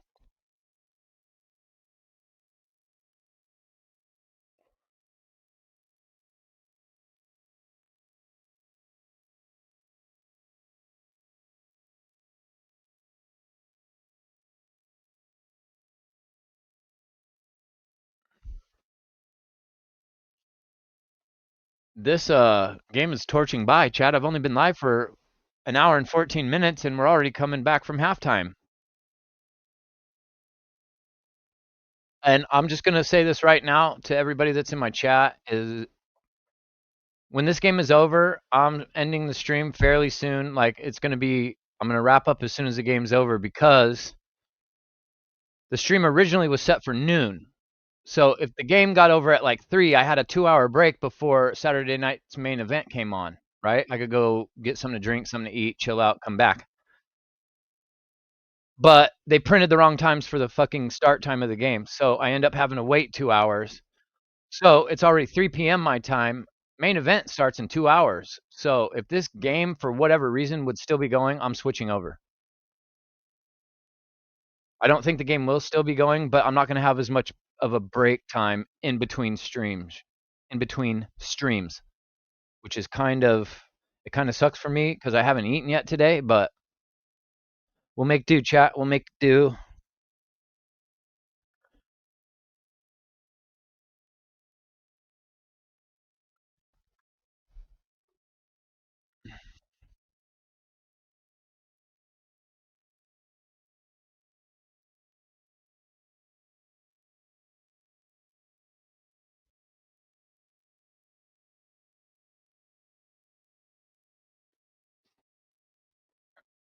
This game is torching by, Chad. I've only been live for an hour and 14 minutes, and we're already coming back from halftime. And I'm just going to say this right now to everybody that's in my chat is when this game is over, I'm ending the stream fairly soon. Like it's going to be I'm going to wrap up as soon as the game's over because the stream originally was set for noon. So if the game got over at like 3, I had a 2-hour break before Saturday night's main event came on, right? I could go get something to drink, something to eat, chill out, come back. But they printed the wrong times for the fucking start time of the game. So I end up having to wait 2 hours. So it's already 3 p.m. my time. Main event starts in 2 hours. So if this game, for whatever reason, would still be going, I'm switching over. I don't think the game will still be going, but I'm not going to have as much of a break time in between streams. In between streams, which is it kind of sucks for me because I haven't eaten yet today, but we'll make do, chat. We'll make do.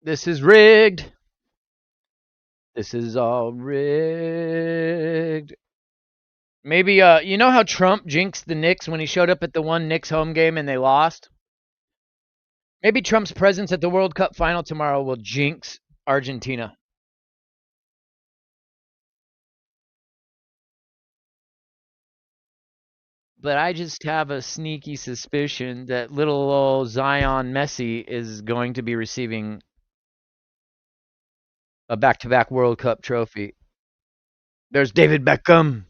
This is rigged. This is all rigged. Maybe you know how Trump jinxed the Knicks when he showed up at the one Knicks home game and they lost? Maybe Trump's presence at the World Cup final tomorrow will jinx Argentina. But I just have a sneaky suspicion that little old Zion Messi is going to be receiving a back-to-back World Cup trophy. There's David Beckham.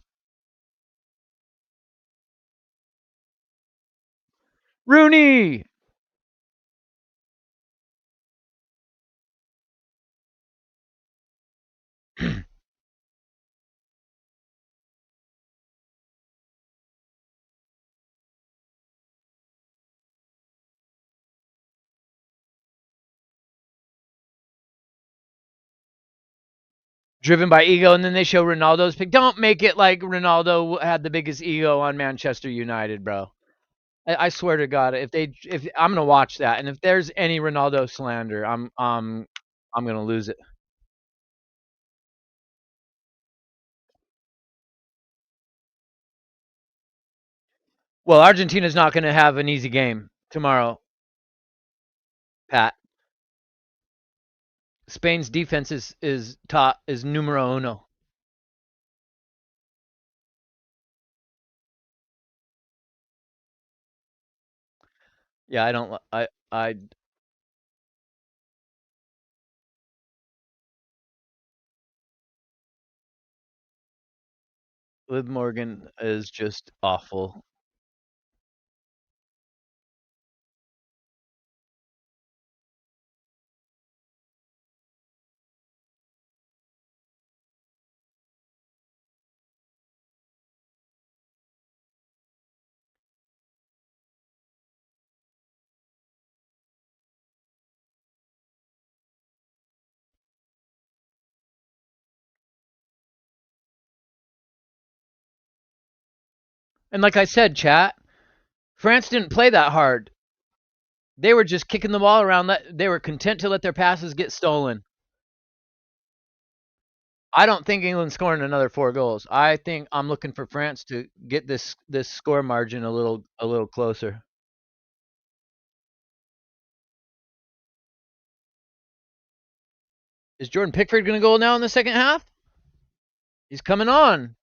Rooney. driven by ego, and then they show Ronaldo's pick. Don't make it like Ronaldo had the biggest ego on Manchester United, bro. I swear to God, if I'm gonna watch that, and if there's any Ronaldo slander, I'm gonna lose it. Well, Argentina's not gonna have an easy game tomorrow, Pat. Spain's defense is top is numero uno. Yeah, I don't. I Liv Morgan is just awful. And like I said, chat, France didn't play that hard. They were just kicking the ball around. They were content to let their passes get stolen. I don't think England's scoring another 4 goals. I think I'm looking for France to get this score margin a little closer. Is Jordan Pickford going to go now in the second half? He's coming on.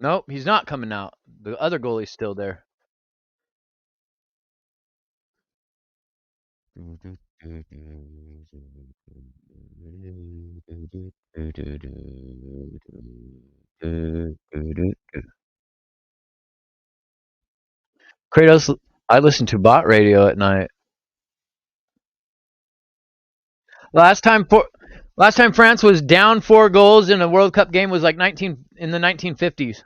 Nope, he's not coming out. The other goalie's still there. Kratos, I listen to bot radio at night. Last time for last time France was down 4 goals in a World Cup game was like 19 in the 1950s.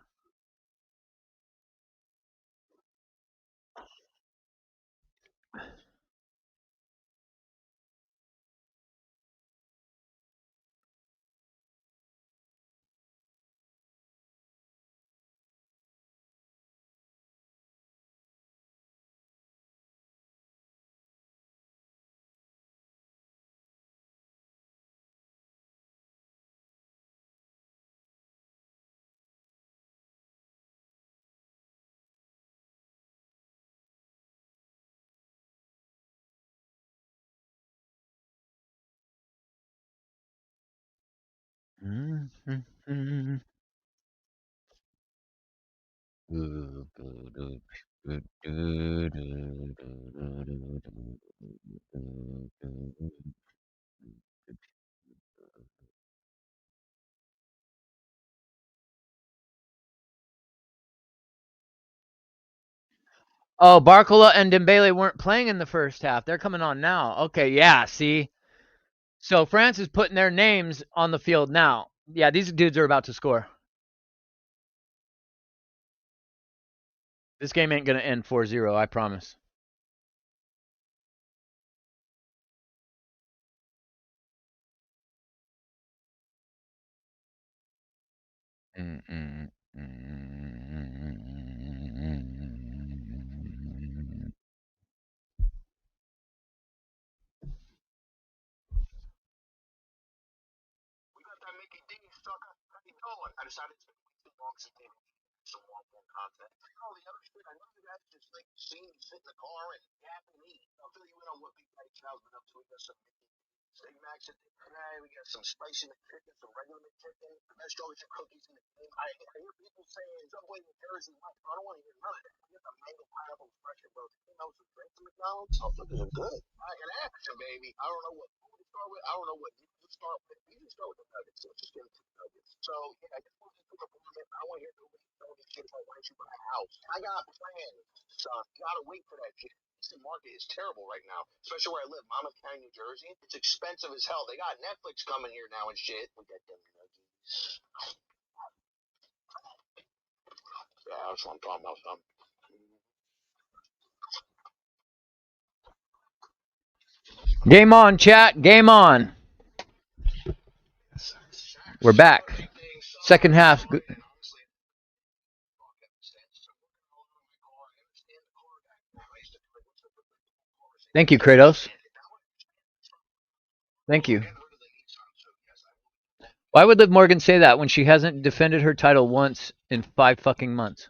Oh, Barcola and Dembele weren't playing in the first half. They're coming on now. Okay, yeah, see? So France is putting their names on the field now. Yeah, these dudes are about to score. This game ain't going to end 4-0, I promise. Yeah, that's what I'm talking about, son. Game on, chat. Game on. We're back. Second half. Thank you, Kratos. Thank you. Why would Liv Morgan say that when she hasn't defended her title once in 5 fucking months?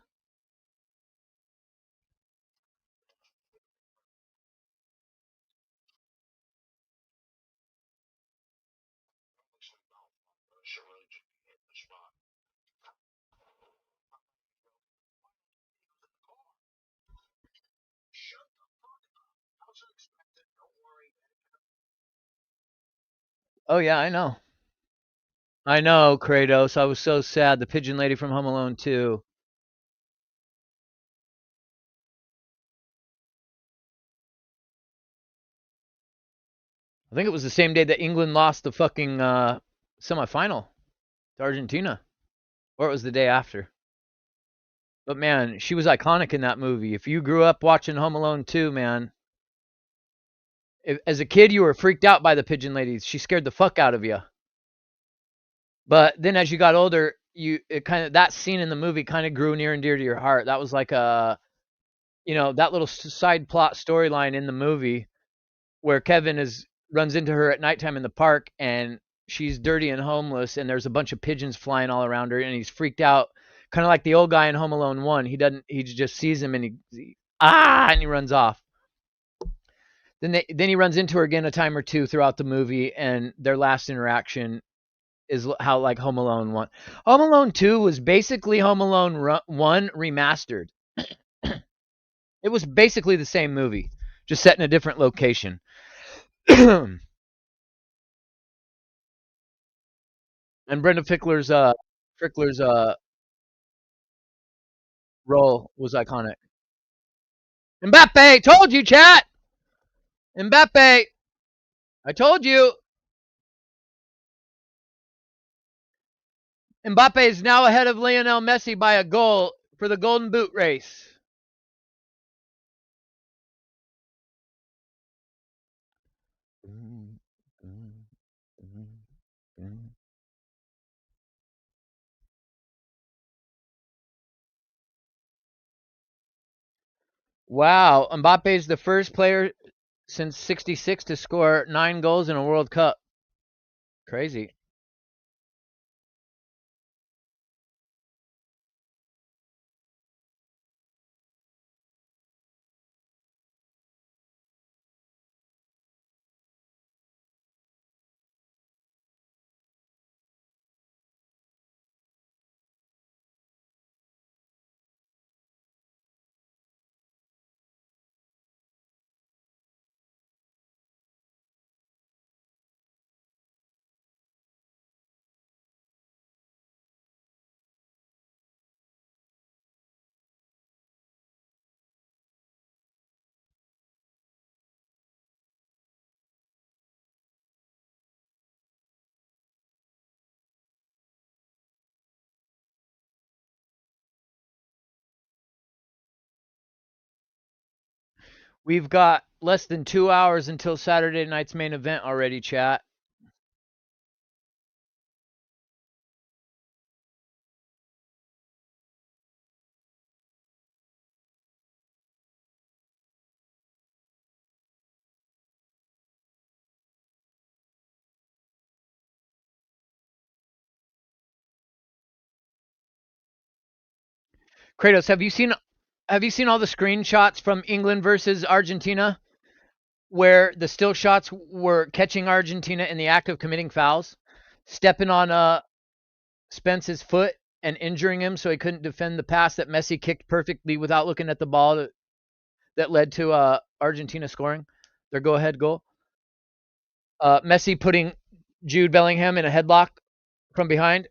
Oh yeah, I know. I know, Kratos. I was so sad. The pigeon lady from Home Alone 2. I think it was the same day that England lost the fucking semifinal to Argentina. Or it was the day after. But man, she was iconic in that movie. If you grew up watching Home Alone 2, man, as a kid you were freaked out by the pigeon lady. She scared the fuck out of you. But then as you got older, that scene in the movie kind of grew near and dear to your heart. That was like that little side plot storyline in the movie where Kevin is runs into her at nighttime in the park and she's dirty and homeless and there's a bunch of pigeons flying all around her and he's freaked out, kind of like the old guy in Home Alone 1. He just sees him and and he runs off. Then he runs into her again a time or two throughout the movie, and their last interaction is how like Home Alone 1. Home Alone 2 was basically Home Alone 1 remastered. It was basically the same movie, just set in a different location. And Brenda Fickler's role was iconic. Mbappe, told you, chat. Mbappe, I told you. Mbappe is now ahead of Lionel Messi by a goal for the Golden Boot race. Wow, Mbappe is the first player since '66 to score 9 goals in a World Cup. Crazy. We've got less than 2 hours until Saturday night's main event already, chat. Kratos, have you seen all the screenshots from England versus Argentina where the still shots were catching Argentina in the act of committing fouls, stepping on Spence's foot and injuring him so he couldn't defend the pass that Messi kicked perfectly without looking at the ball that led to Argentina scoring their go-ahead goal. Messi putting Jude Bellingham in a headlock from behind.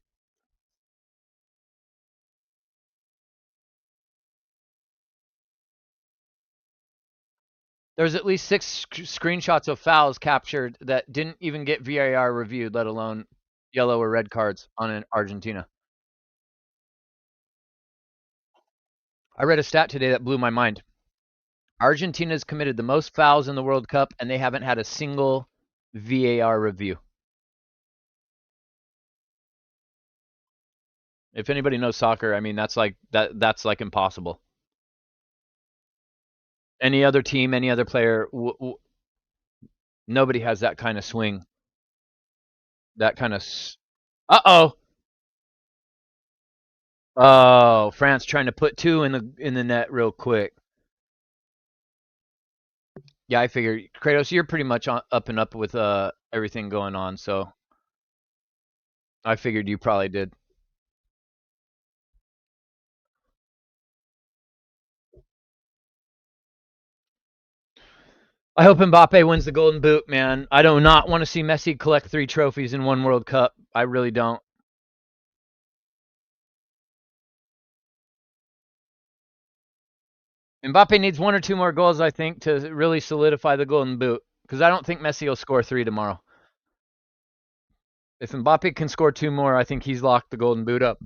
There's at least 6 screenshots of fouls captured that didn't even get VAR reviewed, let alone yellow or red cards on Argentina. I read a stat today that blew my mind. Argentina's committed the most fouls in the World Cup, and they haven't had a single VAR review. If anybody knows soccer, I mean that's like impossible. Any other team, any other player, nobody has that kind of swing. That kind of. Uh-oh. Oh, France trying to put two in the net real quick. Yeah, I figure Kratos, you're pretty much up and up with everything going on, so I figured you probably did. I hope Mbappe wins the Golden Boot, man. I do not want to see Messi collect 3 trophies in one World Cup. I really don't. Mbappe needs 1 or 2 more goals, I think, to really solidify the Golden Boot. Because I don't think Messi will score 3 tomorrow. If Mbappe can score 2 more, I think he's locked the Golden Boot up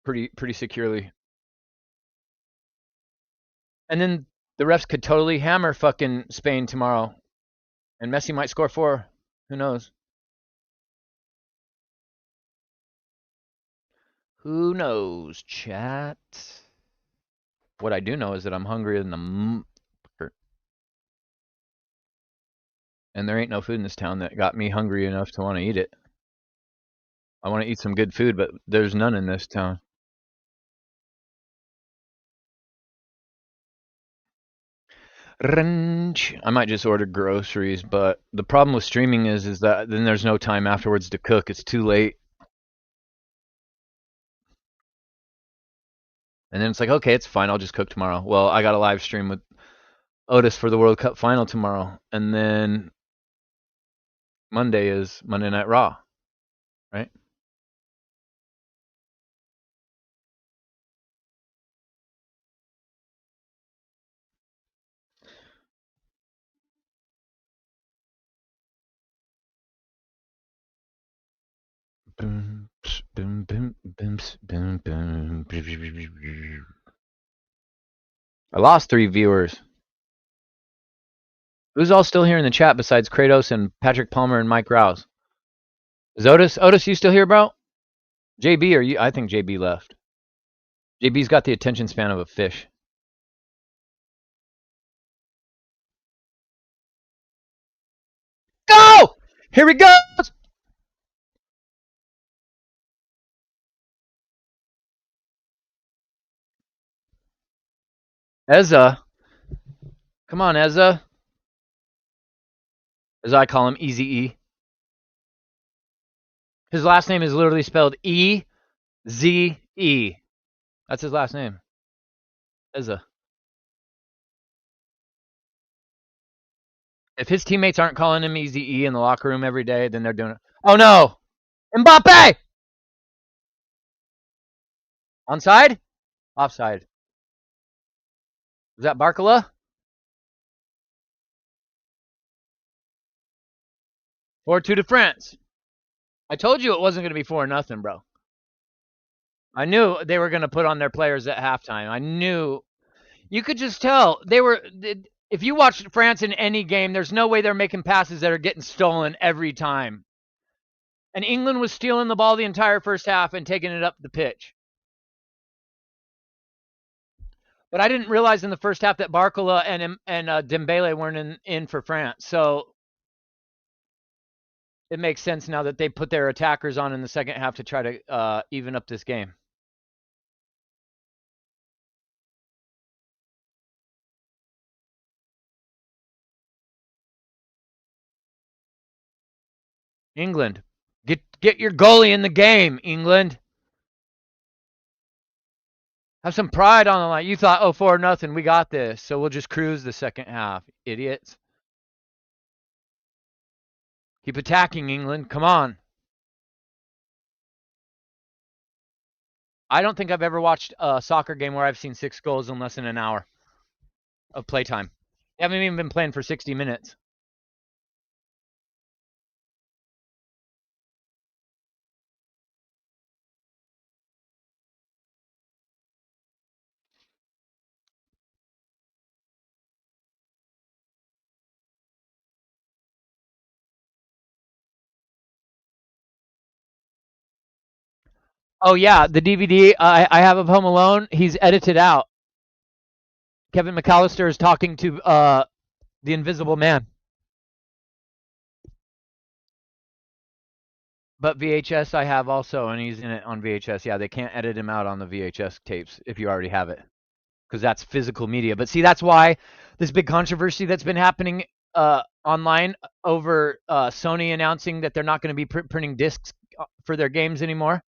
pretty securely. And then the refs could totally hammer fucking Spain tomorrow. And Messi might score 4. Who knows? Who knows, chat? What I do know is that I'm hungrier than a and there ain't no food in this town that got me hungry enough to want to eat it. I want to eat some good food, but there's none in this town. I might just order groceries, but the problem with streaming is that then there's no time afterwards to cook. It's too late. And then it's like, okay, it's fine. I'll just cook tomorrow. Well, I got a live stream with Otis for the World Cup final tomorrow. And then Monday is Monday Night Raw, right? I lost 3 viewers. Who's all still here in the chat besides Kratos and Patrick Palmer and Mike Rouse? Is Otis, you still here, bro? JB, or you? I think JB left. JB's got the attention span of a fish. Go! Here he goes! Ezza. Come on, Ezza. As I call him, Easy E. His last name is literally spelled E-Z-E. That's his last name. Ezza. If his teammates aren't calling him Easy E in the locker room every day, then they're doing it. Oh no! Mbappe! Onside? Offside. Is that Barcola? 4-2 to France. I told you it wasn't going to be 4-0, bro. I knew they were going to put on their players at halftime. I knew. You could just tell. If you watch France in any game, there's no way they're making passes that are getting stolen every time. And England was stealing the ball the entire first half and taking it up the pitch. But I didn't realize in the first half that Barcola and Dembele weren't in for France. So it makes sense now that they put their attackers on in the second half to try to even up this game. England, get your goalie in the game, England. Have some pride on the line. You thought, oh, 4-0, we got this, so we'll just cruise the second half, idiots. Keep attacking, England. Come on. I don't think I've ever watched a soccer game where I've seen 6 goals in less than an hour of playtime. They haven't even been playing for 60 minutes. Oh yeah, the DVD I have of Home Alone. He's edited out. Kevin McAllister is talking to the Invisible Man. But VHS I have also, and he's in it on VHS. Yeah, they can't edit him out on the VHS tapes if you already have it, because that's physical media. But see, that's why this big controversy that's been happening online over Sony announcing that they're not going to be printing discs for their games anymore.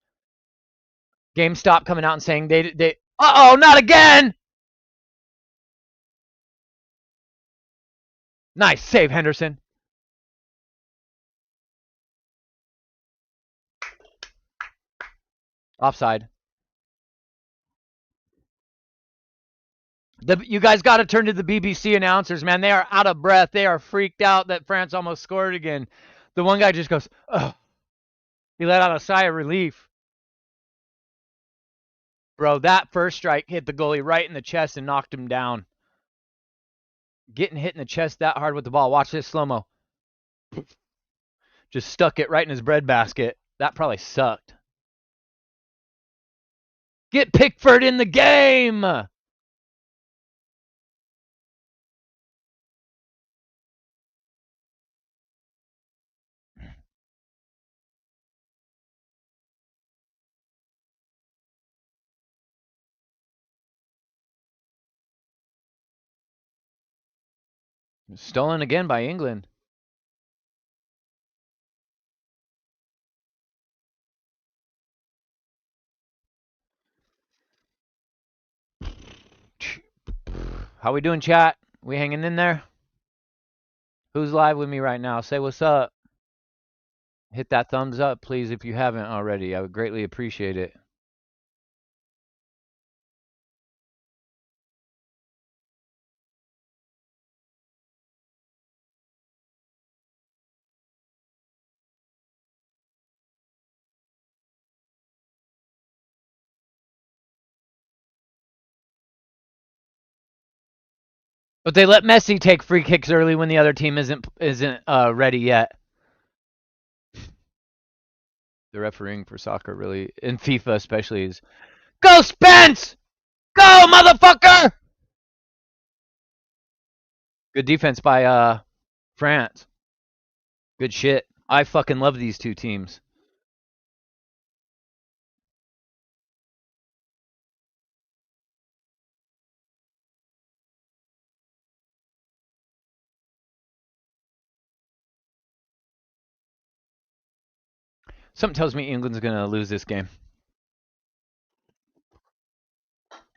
GameStop coming out and saying they not again. Nice save, Henderson. Offside. You guys got to turn to the BBC announcers, man. They are out of breath. They are freaked out that France almost scored again. The one guy just goes, ugh. He let out a sigh of relief. Bro, that first strike hit the goalie right in the chest and knocked him down. Getting hit in the chest that hard with the ball. Watch this slow-mo. Just stuck it right in his breadbasket. That probably sucked. Get Pickford in the game! Stolen again by England. How we doing, chat? We hanging in there? Who's live with me right now? Say what's up. Hit that thumbs up, please, if you haven't already. I would greatly appreciate it. But they let Messi take free kicks early when the other team isn't ready yet. The refereeing for soccer really, in FIFA especially, is go Spence! Go, motherfucker! Good defense by France. Good shit. I fucking love these two teams. Something tells me England's gonna lose this game.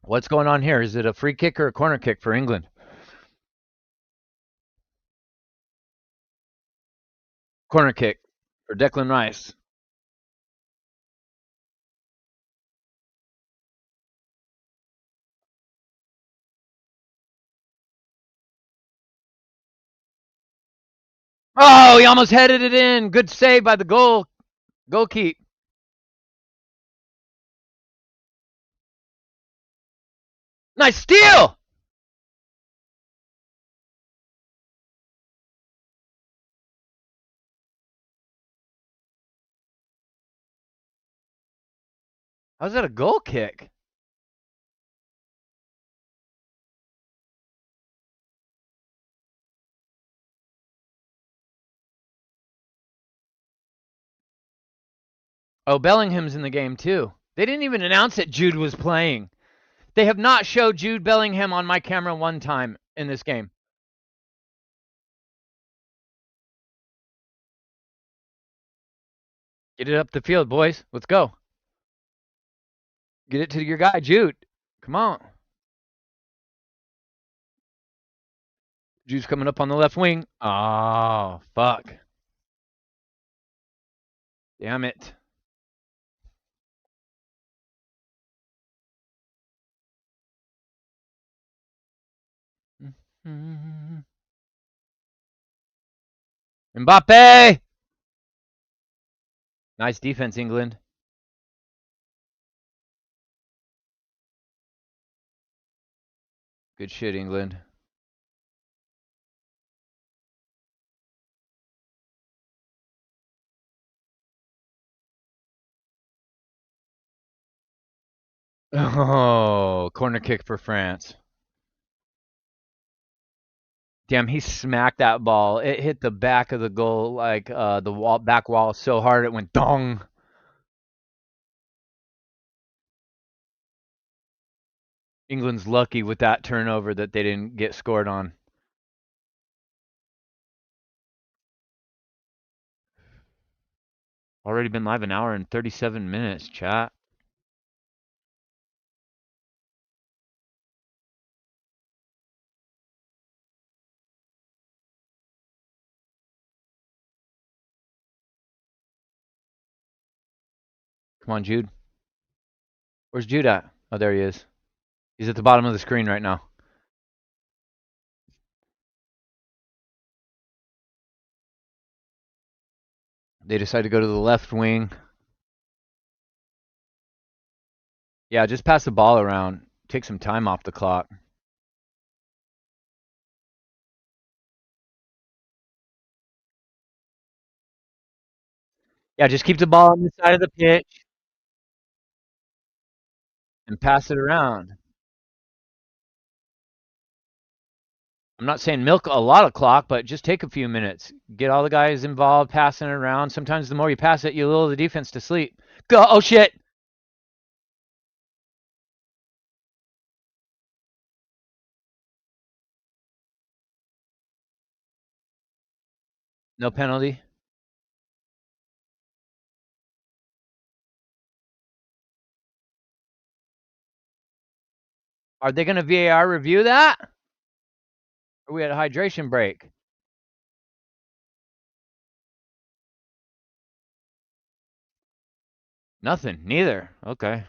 What's going on here? Is it a free kick or a corner kick for England? Corner kick for Declan Rice. Oh, he almost headed it in. Good save by the goalkeeper. Nice steal. How's that a goal kick? Oh, Bellingham's in the game too. They didn't even announce that Jude was playing. They have not showed Jude Bellingham on my camera one time in this game. Get it up the field, boys. Let's go. Get it to your guy, Jude. Come on. Jude's coming up on the left wing. Oh, fuck. Damn it. Mbappe! Nice defense, England. Good shit, England. Oh, corner kick for France. Damn, he smacked that ball. It hit the back of the goal, like the wall, back wall, so hard it went dong. England's lucky with that turnover that they didn't get scored on. Already been live an hour and 37 minutes, chat. Come on, Jude. Where's Jude at? Oh, there he is. He's at the bottom of the screen right now. They decide to go to the left wing. Yeah, just pass the ball around. Take some time off the clock. Yeah, just keep the ball on the side of the pitch and pass it around. I'm not saying milk a lot of clock, but just take a few minutes. Get all the guys involved, passing it around. Sometimes the more you pass it, you lull the defense to sleep. Go! Oh shit! No penalty. Are they going to VAR review that? Or are we at a hydration break? Nothing. Neither. Okay.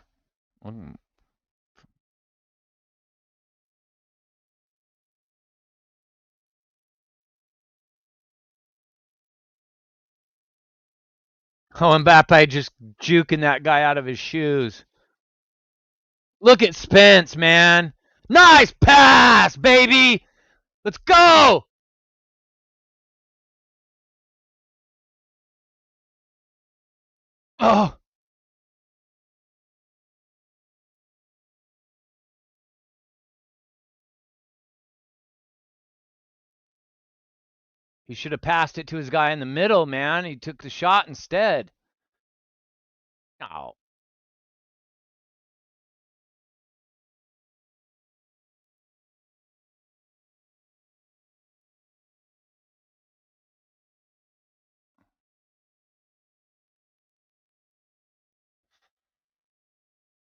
Oh, Mbappe just juking that guy out of his shoes. Look at Spence, man. Nice pass, baby. Let's go. Oh, he should have passed it to his guy in the middle, man. He took the shot instead. No.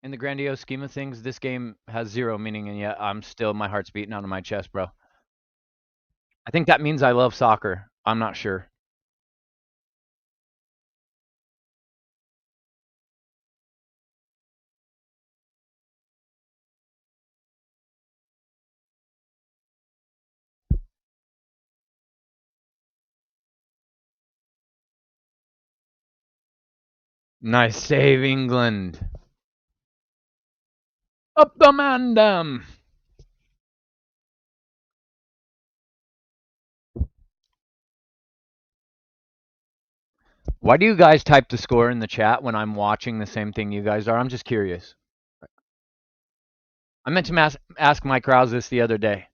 In the grandiose scheme of things, this game has zero meaning, and yet my heart's beating out of my chest, bro. I think that means I love soccer. I'm not sure. Nice save, England. Up the mandem. Why do you guys type the score in the chat when I'm watching the same thing you guys are? I'm just curious. I meant to ask Mike Rouse this the other day.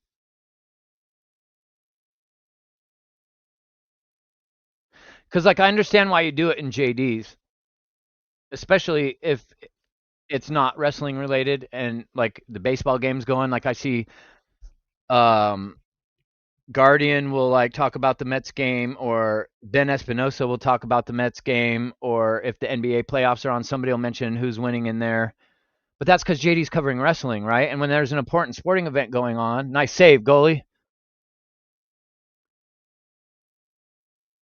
Because, like, I understand why you do it in JDs, especially if it's not wrestling related and, like, the baseball game's going. Like, I see um, Guardian will, like, talk about the Mets game, or Ben Espinosa will talk about the Mets game, or if the NBA playoffs are on, somebody will mention who's winning in there. But that's because JD's covering wrestling, right? And when there's an important sporting event going on, nice save, goalie.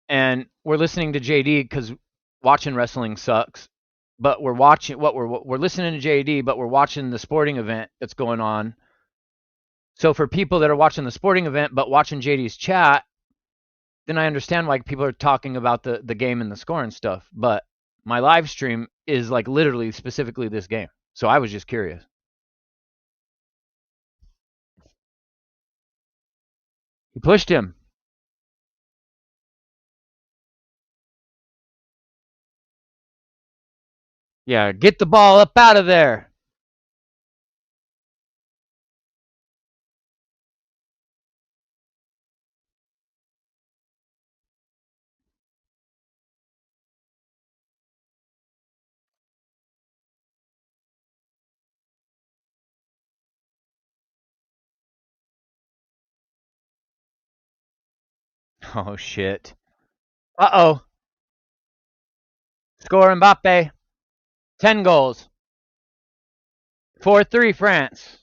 And we're listening to JD because watching wrestling sucks. But we're listening to JD, but we're watching the sporting event that's going on. So for people that are watching the sporting event but watching JD's chat, then I understand why people are talking about the game and the score and stuff. But my live stream is like literally specifically this game. So I was just curious. He pushed him. Yeah, get the ball up out of there. Oh, shit. Uh-oh. Score Mbappe. 10 goals. 4-3 France.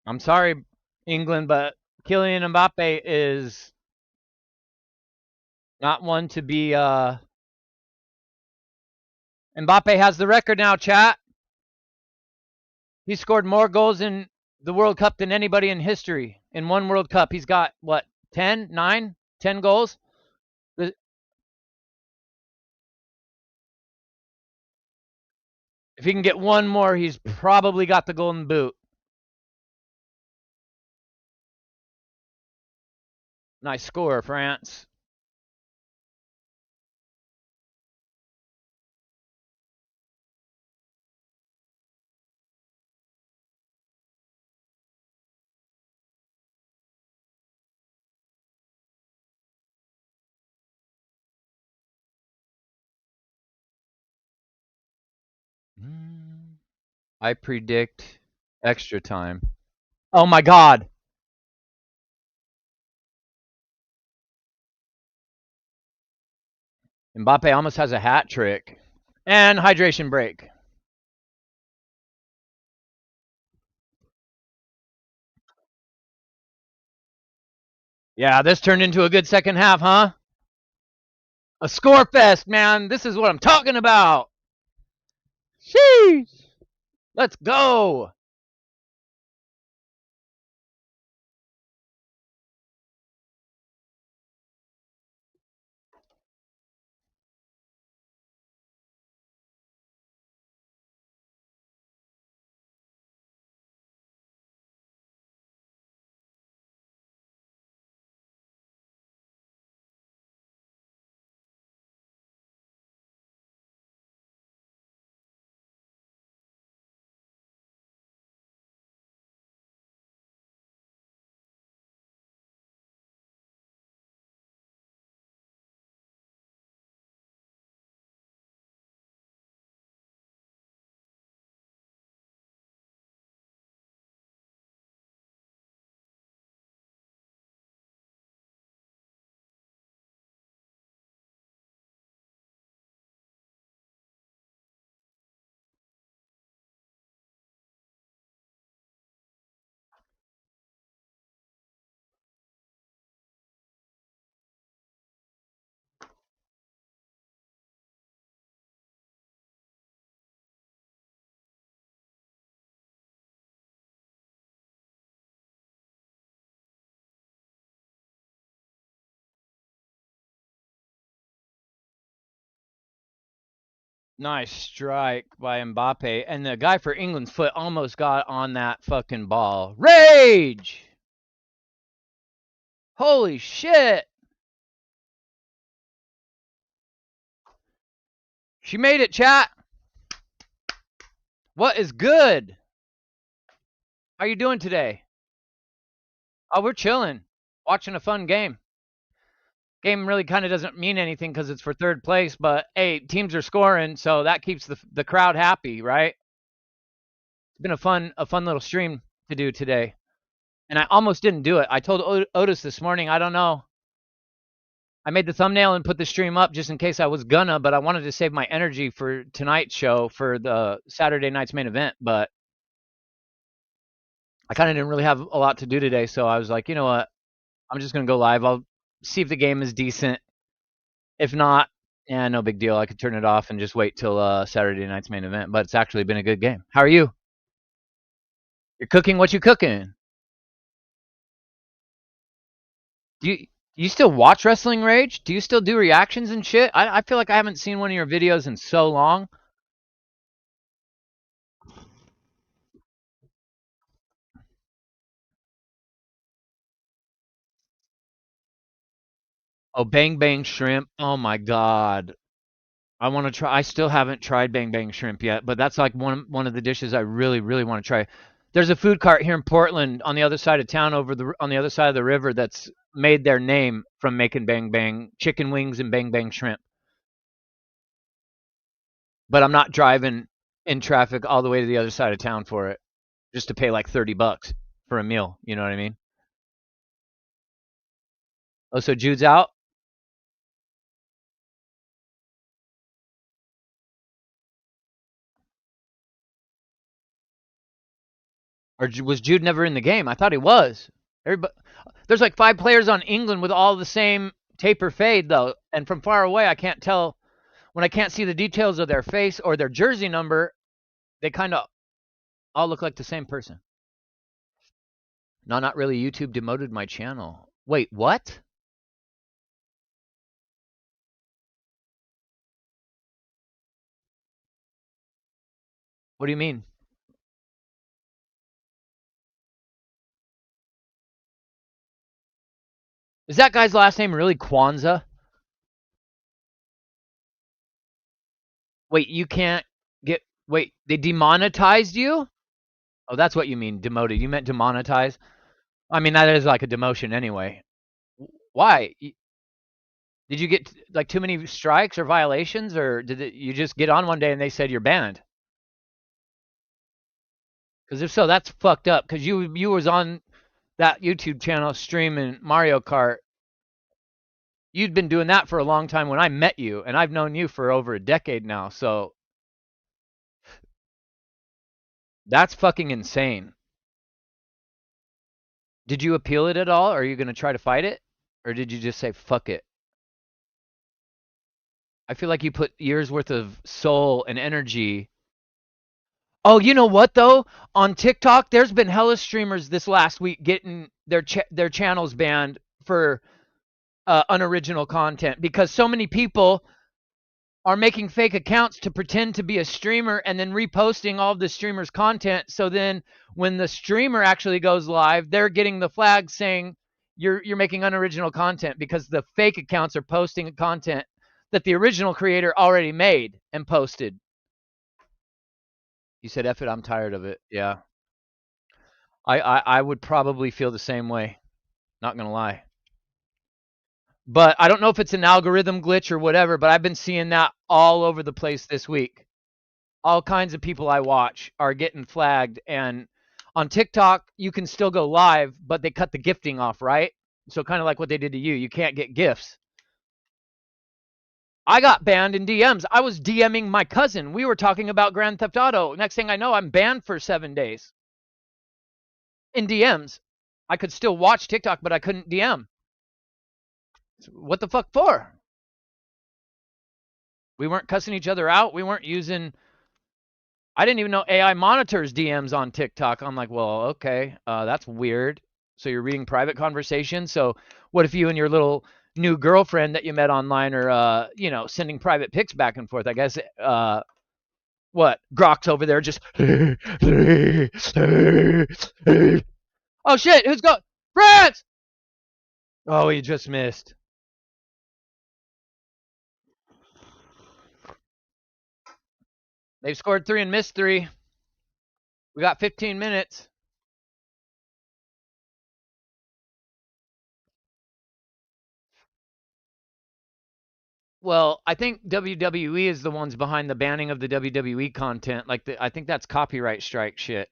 I'm sorry, England, but Kylian Mbappe is not one to be. Mbappe has the record now, chat. He scored more goals in the World Cup than anybody in history. In one World Cup, he's got, what, 10, 9, 10 goals? If he can get one more, he's probably got the golden boot. Nice score, France. I predict extra time. Oh my God. Mbappe almost has a hat trick. And hydration break. Yeah, this turned into a good second half, huh? A score fest, man. This is what I'm talking about. Sheesh. Let's go. Nice strike by Mbappe. And the guy for England's foot almost got on that fucking ball. Rage! Holy shit! She made it, chat. What is good? How you doing today? Oh, we're chilling. Watching a fun game. Game really kind of doesn't mean anything because it's for third place, but hey, teams are scoring, so that keeps the crowd happy, right? It's been a fun little stream to do today. And I almost didn't do it. I told Otis this morning, I don't know. I made the thumbnail and put the stream up just in case I was gonna, but I wanted to save my energy for tonight's show for the Saturday night's main event. But I kind of didn't really have a lot to do today, so I was like, you know what? I'm just gonna go live. I'll see if the game is decent. If not, yeah, no big deal. I could turn it off and just wait till Saturday night's main event. But it's actually been a good game. How are you? You're cooking? What you cooking? Do you still watch Wrestling Rage? Do you still do reactions and shit? I feel like I haven't seen one of your videos in so long. Oh, Bang Bang Shrimp. Oh my god. I want to try. I still haven't tried Bang Bang Shrimp yet, but that's like one of the dishes I really really want to try. There's a food cart here in Portland on the other side of town on the other side of the river that's made their name from making Bang Bang chicken wings and Bang Bang Shrimp. But I'm not driving in traffic all the way to the other side of town for it. just to pay like $30 for a meal. You know what I mean? Oh, so Jude's out, or was Jude never in the game? I thought he was. Everybody, there's like 5 players on England with all the same taper fade though, and from far away I can't tell when I can't see the details of their face or their jersey number. They kind of all look like the same person. No, not really. YouTube demoted my channel. Wait, what? What do you mean? Is that guy's last name really Kwanzaa? Wait, you can't get. Wait, they demonetized you? Oh, that's what you mean, demoted. You meant demonetize? I mean, that is like a demotion anyway. Why? Did you get like too many strikes or violations, or you just get on one day and they said you're banned? Because if so, that's fucked up. Because you was on that YouTube channel streaming Mario Kart. You'd been doing that for a long time when I met you, and I've known you for over a decade now. So that's fucking insane. Did you appeal it at all? Or are you going to try to fight it? Or did you just say, fuck it? I feel like you put years worth of soul and energy. Oh, you know what though? On TikTok, there's been hella streamers this last week getting their channels banned for unoriginal content because so many people are making fake accounts to pretend to be a streamer and then reposting all of the streamer's content. So then when the streamer actually goes live, they're getting the flag saying you're making unoriginal content because the fake accounts are posting content that the original creator already made and posted. You said, F it, I'm tired of it. Yeah. I would probably feel the same way. Not going to lie. But I don't know if it's an algorithm glitch or whatever, but I've been seeing that all over the place this week. All kinds of people I watch are getting flagged. And on TikTok, you can still go live, but they cut the gifting off, right? So kind of like what they did to you. You can't get gifts. I got banned in DMs. I was DMing my cousin. We were talking about Grand Theft Auto. Next thing I know, I'm banned for 7 days in DMs. I could still watch TikTok, but I couldn't DM. What the fuck for? We weren't cussing each other out. We weren't using. I didn't even know AI monitors DMs on TikTok. I'm like, well, okay, that's weird. So you're reading private conversations. So what if you and your little new girlfriend that you met online are, sending private pics back and forth? I guess. What? Grok's over there just. Oh shit! Who's got France? Oh, he just missed. They've scored 3 and missed 3. We got 15 minutes. Well, I think WWE is the ones behind the banning of the WWE content. I think that's copyright strike shit.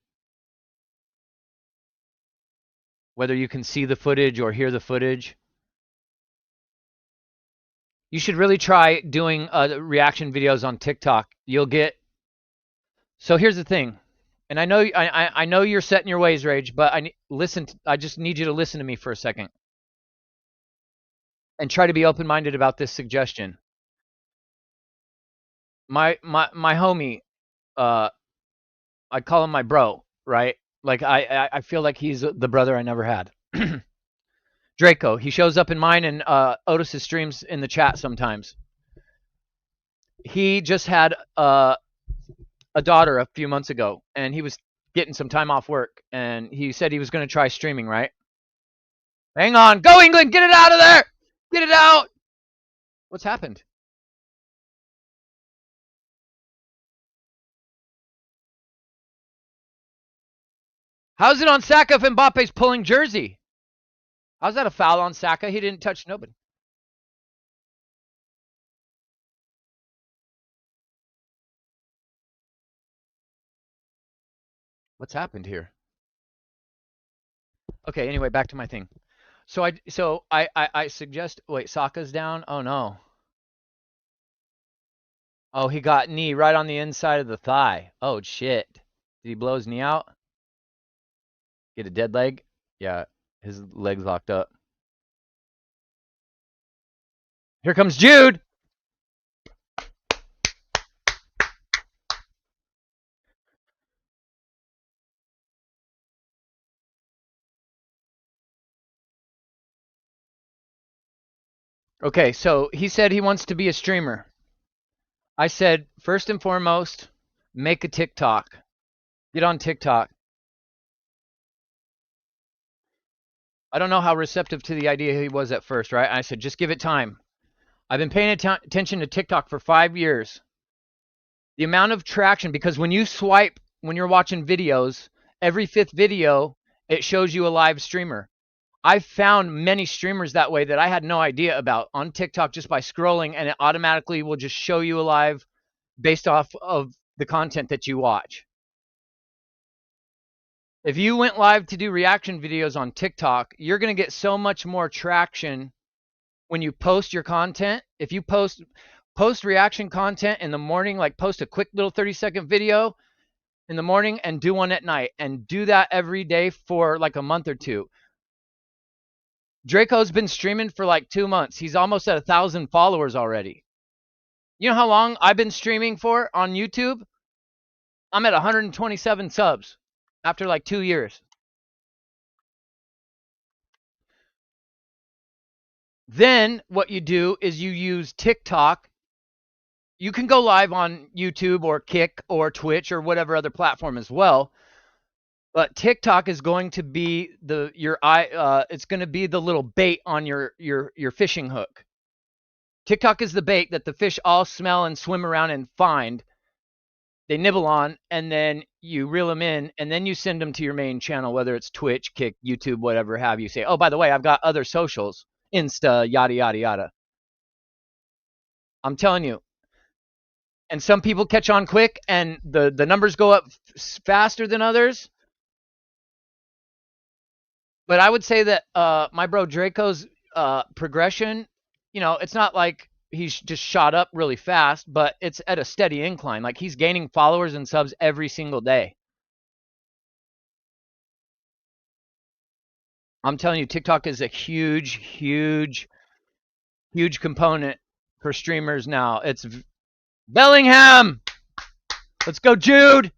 Whether you can see the footage or hear the footage. You should really try doing reaction videos on TikTok. You'll get. So here's the thing, and I know you're set in your ways, Rage, but I just need you to listen to me for a second and try to be open-minded about this suggestion. My homie, uh, I call him my bro, right? Like I feel like he's the brother I never had. Draco, he shows up in mine and Otis's streams in the chat sometimes. He just had a daughter a few months ago, and he was getting some time off work, and he said he was going to try streaming, right? Hang on. Go, England! Get it out of there! Get it out! What's happened? How's it on Saka if Mbappe's pulling jersey? How's that a foul on Saka? He didn't touch nobody. What's happened here? Okay, anyway, back to my thing. So I suggest wait, Sokka's down? Oh no. Oh, he got knee right on the inside of the thigh. Oh shit. Did he blow his knee out? Get a dead leg? Yeah, his leg's locked up. Here comes Jude. Okay, so he said he wants to be a streamer. I said, first and foremost, make a TikTok. Get on TikTok. I don't know how receptive to the idea he was at first, right? I said, just give it time. I've been paying attention to TikTok for 5 years. The amount of traction, because when you swipe, when you're watching videos, every fifth video, it shows you a live streamer. I've found many streamers that way that I had no idea about on TikTok just by scrolling, and it automatically will just show you a live based off of the content that you watch. If you went live to do reaction videos on TikTok, you're going to get so much more traction when you post your content. If you post reaction content in the morning, like post a quick little 30-second video in the morning and do one at night, and do that every day for like a month or two. Draco's been streaming for like 2 months. He's almost at 1,000 followers already. You know how long I've been streaming for on YouTube? I'm at 127 subs after like 2 years. Then what you do is you use TikTok. You can go live on YouTube or Kick or Twitch or whatever other platform as well. But TikTok is going to be it's going to be the little bait on your fishing hook. TikTok is the bait that the fish all smell and swim around and find. They nibble on, and then you reel them in, and then you send them to your main channel, whether it's Twitch, Kick, YouTube, whatever have you. Say, oh, by the way, I've got other socials, Insta, yada, yada, yada. I'm telling you. And some people catch on quick, and the numbers go up faster than others. But I would say that my bro Draco's progression, it's not like he's just shot up really fast, but it's at a steady incline. Like he's gaining followers and subs every single day. I'm telling you, TikTok is a huge, huge, huge component for streamers now. It's Bellingham. Let's go, Jude.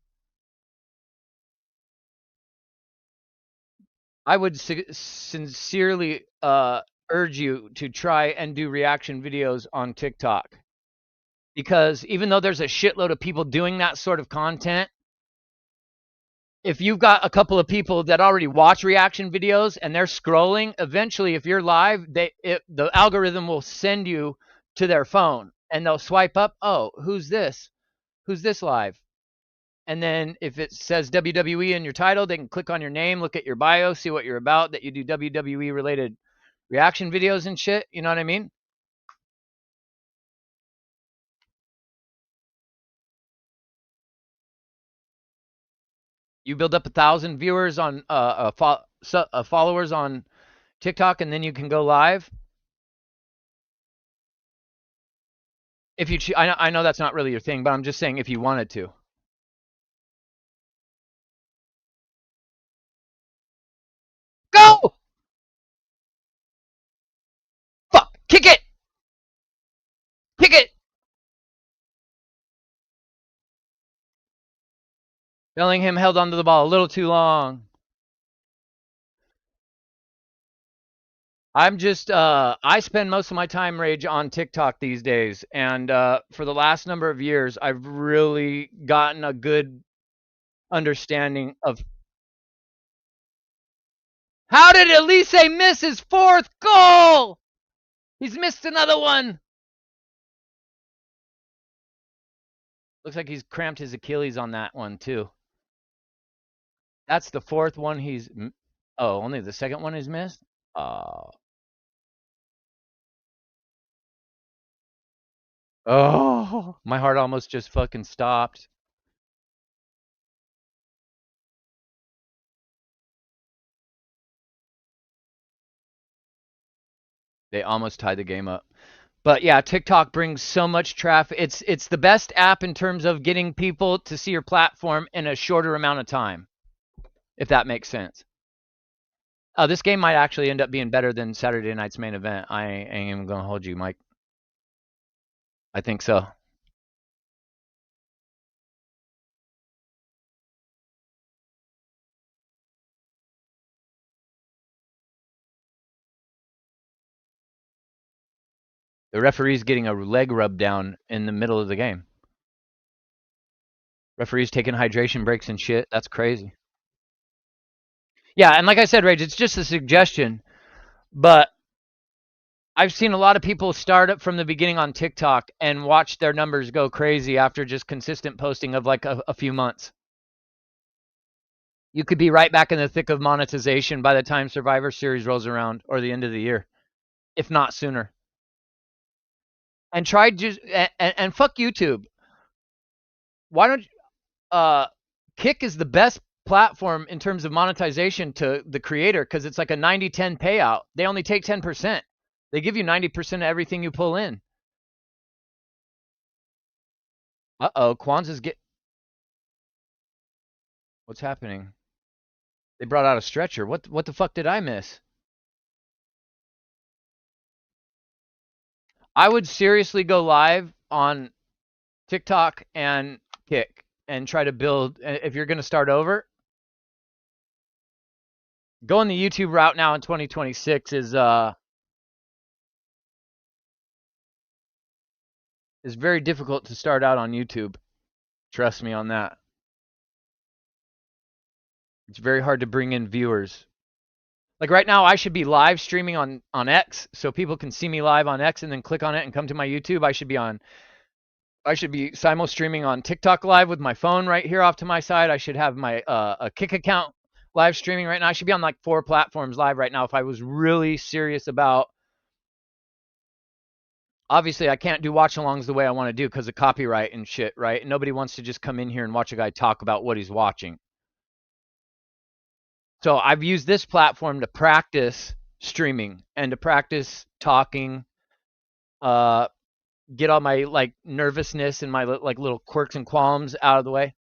I would sincerely urge you to try and do reaction videos on TikTok. Because even though there's a shitload of people doing that sort of content, if you've got a couple of people that already watch reaction videos and they're scrolling, eventually if you're live, the algorithm will send you to their phone and they'll swipe up, oh, who's this? Who's this live? And then if it says WWE in your title, they can click on your name, look at your bio, see what you're about, that you do WWE related reaction videos and shit. You know what I mean? You build up 1,000 viewers on followers on TikTok, and then you can go live. If you, I know that's not really your thing, but I'm just saying if you wanted to. Go! Fuck! Kick it! Kick it! Bellingham held onto the ball a little too long. I'm just I spend most of my time rage on TikTok these days, and for the last number of years I've really gotten a good understanding of how did Elise miss his fourth goal? He's missed another one. Looks like he's cramped his Achilles on that one too. That's the fourth one he's oh, only the second one he's missed? Oh, my heart almost just fucking stopped. They almost tied the game up. But yeah, TikTok brings so much traffic. It's the best app in terms of getting people to see your platform in a shorter amount of time, if that makes sense. This game might actually end up being better than Saturday night's main event. I ain't even gonna hold you, Mike. I think so. The referee's getting a leg rub down in the middle of the game. Referee's taking hydration breaks and shit. That's crazy. Yeah, and like I said, Rage, it's just a suggestion, but I've seen a lot of people start up from the beginning on TikTok and watch their numbers go crazy after just consistent posting of like a few months. You could be right back in the thick of monetization by the time Survivor Series rolls around or the end of the year, if not sooner. And try just and fuck YouTube. Why don't Kick is the best platform in terms of monetization to the creator because it's like a 90-10 payout. They only take 10%. They give you 90% of everything you pull in. Uh-oh, Kwanzaa's get... What's happening? They brought out a stretcher. What the fuck did I miss? I would seriously go live on TikTok and Kick and try to build. If you're going to start over, going the YouTube route now in 2026 is very difficult to start out on YouTube. Trust me on that. It's very hard to bring in viewers. Like right now, I should be live streaming on X, so people can see me live on X and then click on it and come to my YouTube. I should be simul streaming on TikTok live with my phone right here off to my side. I should have my a Kick account live streaming right now. I should be on like 4 platforms live right now if I was really serious about. Obviously, I can't do watch alongs the way I want to do because of copyright and shit, right? And nobody wants to just come in here and watch a guy talk about what he's watching. So I've used this platform to practice streaming and to practice talking, uh, get all my like nervousness and my like little quirks and qualms out of the way.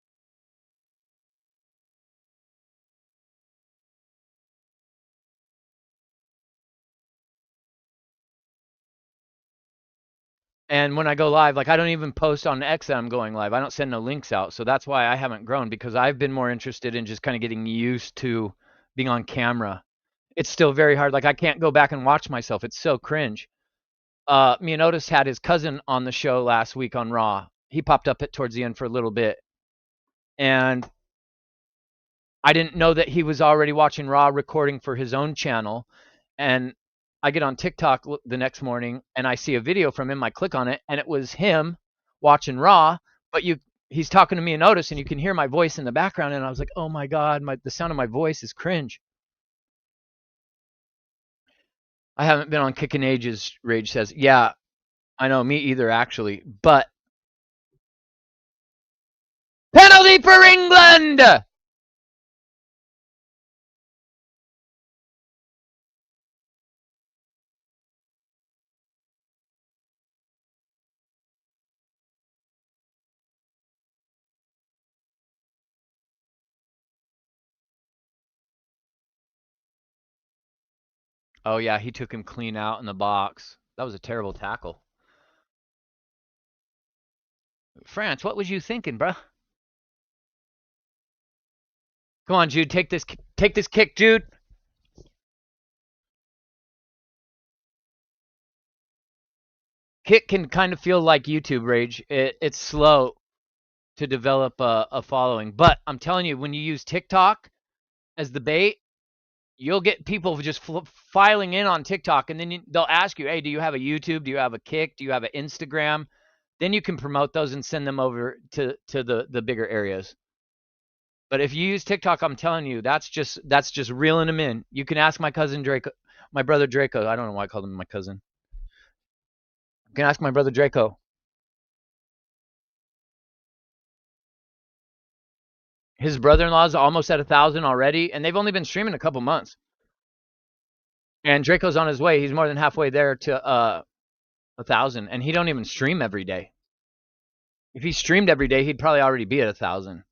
And when I go live, like I don't even post on X that I'm going live. I don't send no links out. So that's why I haven't grown because I've been more interested in just kind of getting used to being on camera. It's still very hard. Like I can't go back and watch myself. It's so cringe. Me and Otis had his cousin on the show last week on Raw. He popped up towards the end for a little bit. And I didn't know that he was already watching Raw recording for his own channel. And I get on TikTok the next morning and I see a video from him. I click on it and it was him watching Raw, but he's talking to me and Otis and you can hear my voice in the background. And I was like, oh my God, the sound of my voice is cringe. I haven't been on Kick in ages, Rage says. Yeah, I know, me either, actually. But penalty for England! Oh, yeah, he took him clean out in the box. That was a terrible tackle. France, what was you thinking, bruh? Come on, Jude, take this kick, Jude. Kick can kind of feel like YouTube, Rage. It's slow to develop a following. But I'm telling you, when you use TikTok as the bait, you'll get people just filing in on TikTok, and then they'll ask you, hey, do you have a YouTube? Do you have a Kick? Do you have an Instagram? Then you can promote those and send them over to the bigger areas. But if you use TikTok, I'm telling you, that's just reeling them in. You can ask my cousin Draco, my brother Draco. I don't know why I called him my cousin. You can ask my brother Draco. His brother-in-law's almost at 1,000 already, and they've only been streaming a couple months. And Draco's on his way. He's more than halfway there to 1,000, and he don't even stream every day. If he streamed every day, he'd probably already be at 1,000.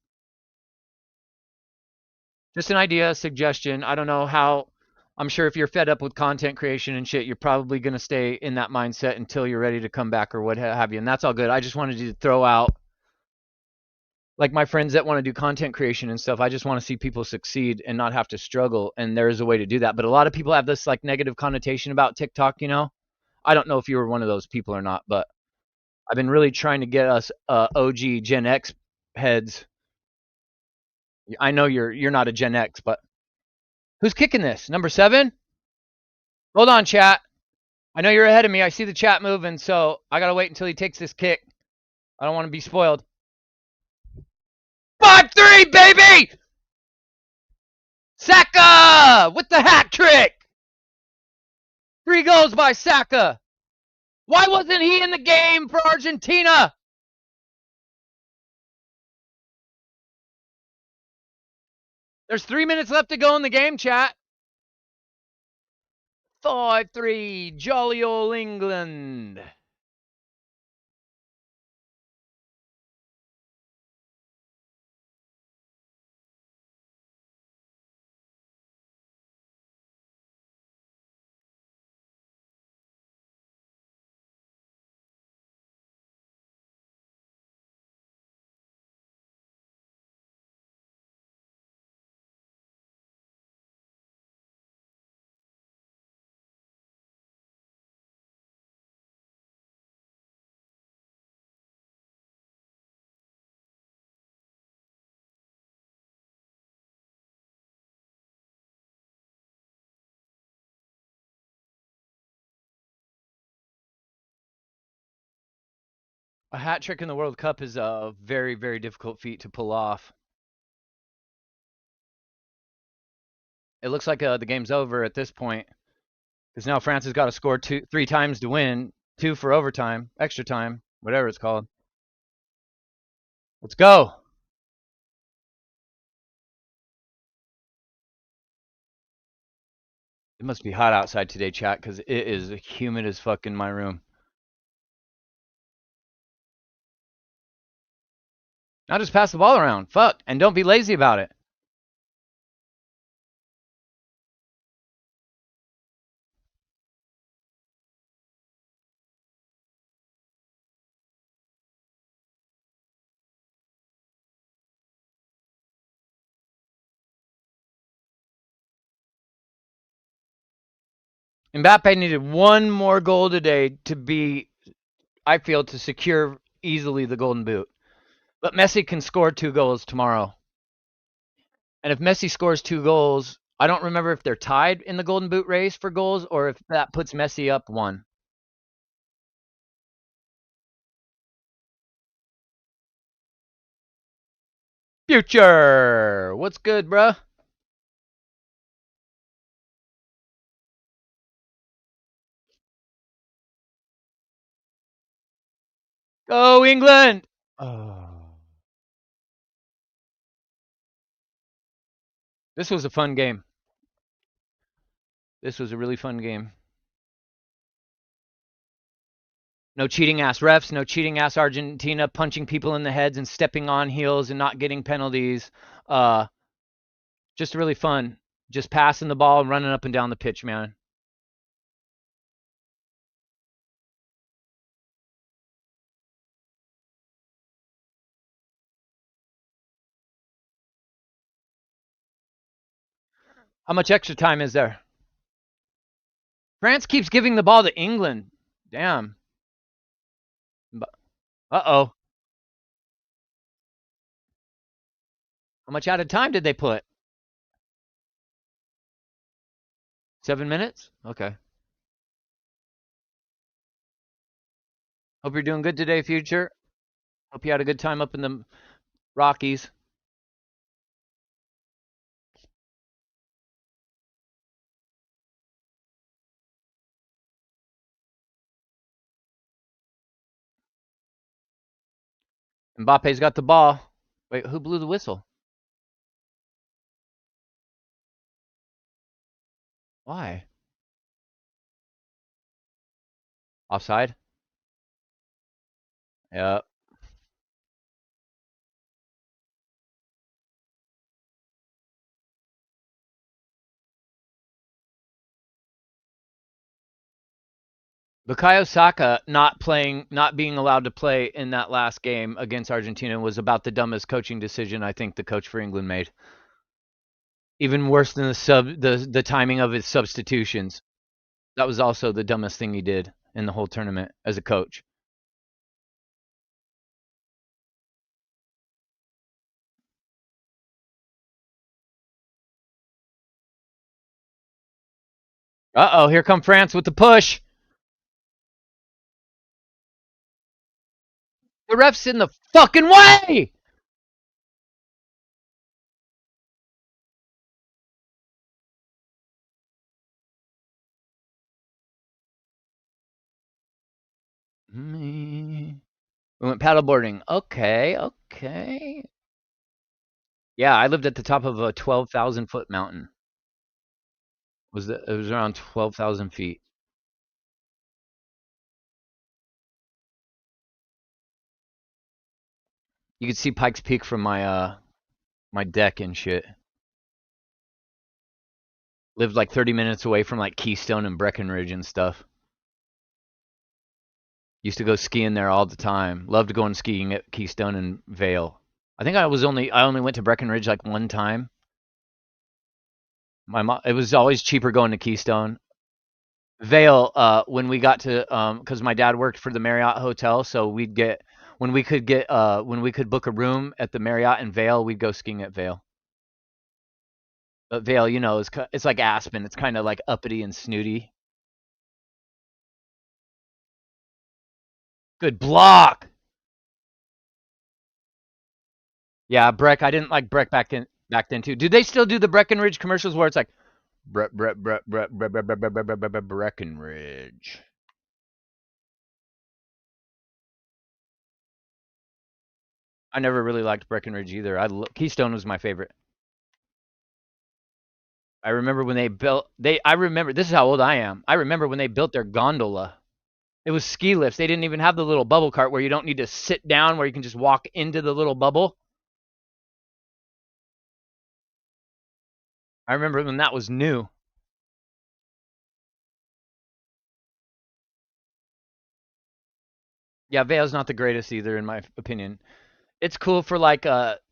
Just an idea, a suggestion. I don't know how. I'm sure if you're fed up with content creation and shit, you're probably going to stay in that mindset until you're ready to come back or what have you. And that's all good. I just wanted to throw out, like my friends that want to do content creation and stuff, I just want to see people succeed and not have to struggle. And there is a way to do that. But a lot of people have this like negative connotation about TikTok, you know? I don't know if you were one of those people or not, but I've been really trying to get us OG Gen X heads. I know you're not a Gen X, but who's kicking this? Number 7? Hold on, chat. I know you're ahead of me. I see the chat moving, so I gotta wait until he takes this kick. I don't want to be spoiled. 5-3, baby! Saka with the hat trick. 3 goals by Saka. Why wasn't he in the game for Argentina? There's 3 minutes left to go in the game, chat. 5-3, jolly old England. A hat trick in the World Cup is a very, very difficult feat to pull off. It looks like the game's over at this point because now France has got to score 3 times to win, 2 for overtime, extra time, whatever it's called. Let's go. It must be hot outside today, chat, because it is humid as fuck in my room. Now just pass the ball around. Fuck. And don't be lazy about it. Mbappe needed 1 more goal today to be, I feel, to secure easily the golden boot. But Messi can score 2 goals tomorrow. And if Messi scores 2 goals, I don't remember if they're tied in the golden boot race for goals or if that puts Messi up 1. Future! What's good, bruh? Go, England! Oh. This was a fun game. This was a really fun game. No cheating ass refs, no cheating ass Argentina punching people in the heads and stepping on heels and not getting penalties. Just really fun. Just passing the ball and running up and down the pitch, man. How much extra time is there? France keeps giving the ball to England. Damn. Uh-oh. How much added time did they put? 7 minutes? Okay. Hope you're doing good today, Future. Hope you had a good time up in the Rockies. Mbappe's got the ball. Wait, who blew the whistle? Why? Offside? Yep. Bukayo Saka not being allowed to play in that last game against Argentina was about the dumbest coaching decision I think the coach for England made. Even worse than the timing of his substitutions. That was also the dumbest thing he did in the whole tournament as a coach. Uh-oh, here come France with the push. The ref's in the fucking way! We went paddleboarding. Okay, okay. Yeah, I lived at the top of a 12,000-foot mountain. It was around 12,000 feet. You could see Pikes Peak from my deck and shit. Lived like 30 minutes away from like Keystone and Breckenridge and stuff. Used to go skiing there all the time. Loved going skiing at Keystone and Vale. I think I only went to Breckenridge like one time. It was always cheaper going to Keystone. Vale, when we got to, because my dad worked for the Marriott Hotel, so when we could book a room at the Marriott in Vale, we'd go skiing at Vale. But Vale, it's like Aspen. It's kind of like uppity and snooty. Good block. Yeah, Breck. I didn't like Breck back then too. Do they still do the Breckenridge commercials where it's like Breckenridge? I never really liked Breckenridge either. Keystone was my favorite. I remember when they built I remember this is how old I am. I remember when they built their gondola. It was ski lifts. They didn't even have the little bubble cart where you don't need to sit down, where you can just walk into the little bubble. I remember when that was new. Yeah, Vale's not the greatest either, in my opinion. It's cool for like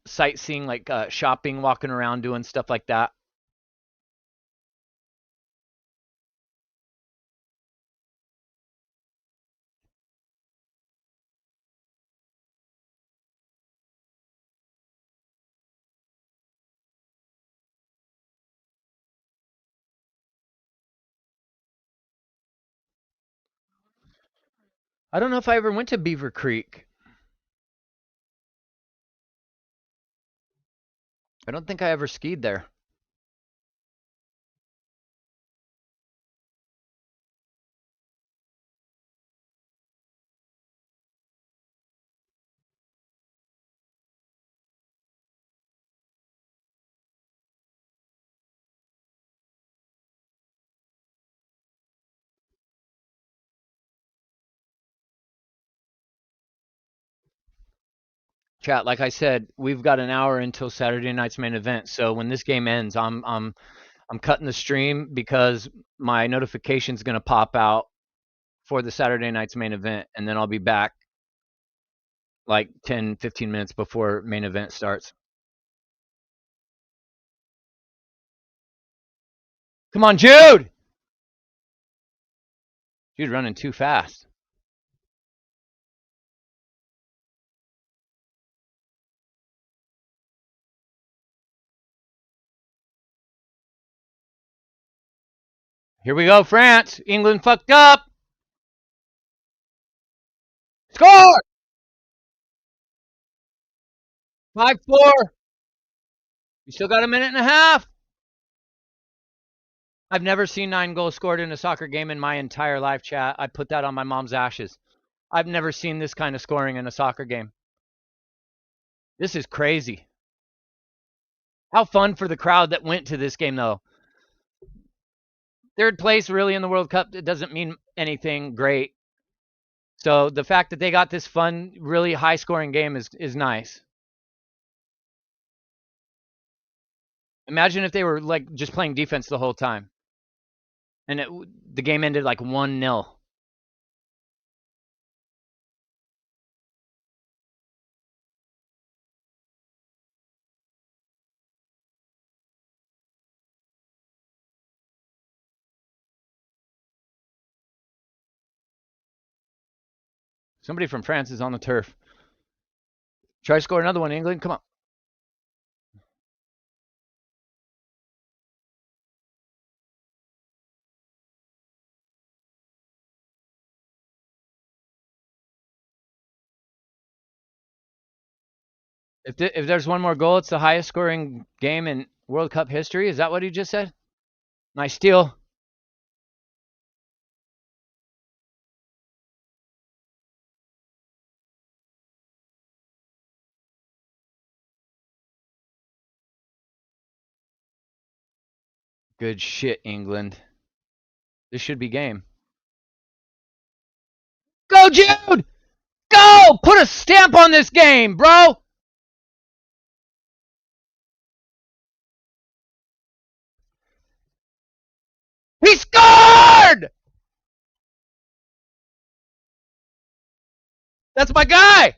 sightseeing, like shopping, walking around, doing stuff like that. I don't know if I ever went to Beaver Creek. I don't think I ever skied there. Chat, like I said, we've got an hour until Saturday night's main event. So when this game ends, I'm cutting the stream because my notification's gonna pop out for the Saturday night's main event, and then I'll be back like 10, 15 minutes before main event starts. Come on, Jude! Jude running too fast. Here we go, France. England fucked up. Score! 5-4. You still got a minute and a half. I've never seen 9 goals scored in a soccer game in my entire life, chat. I put that on my mom's ashes. I've never seen this kind of scoring in a soccer game. This is crazy. How fun for the crowd that went to this game, though. Third place, really, in the World Cup, it doesn't mean anything great. So the fact that they got this fun, really high scoring game is nice. Imagine if they were like just playing defense the whole time, and the game ended like 1-0. Somebody from France is on the turf. Try to score another one, England. Come on. If there's one more goal, it's the highest scoring game in World Cup history. Is that what he just said? Nice steal. Good shit, England. This should be game. Go, Jude! Go! Put a stamp on this game, bro! He scored! That's my guy!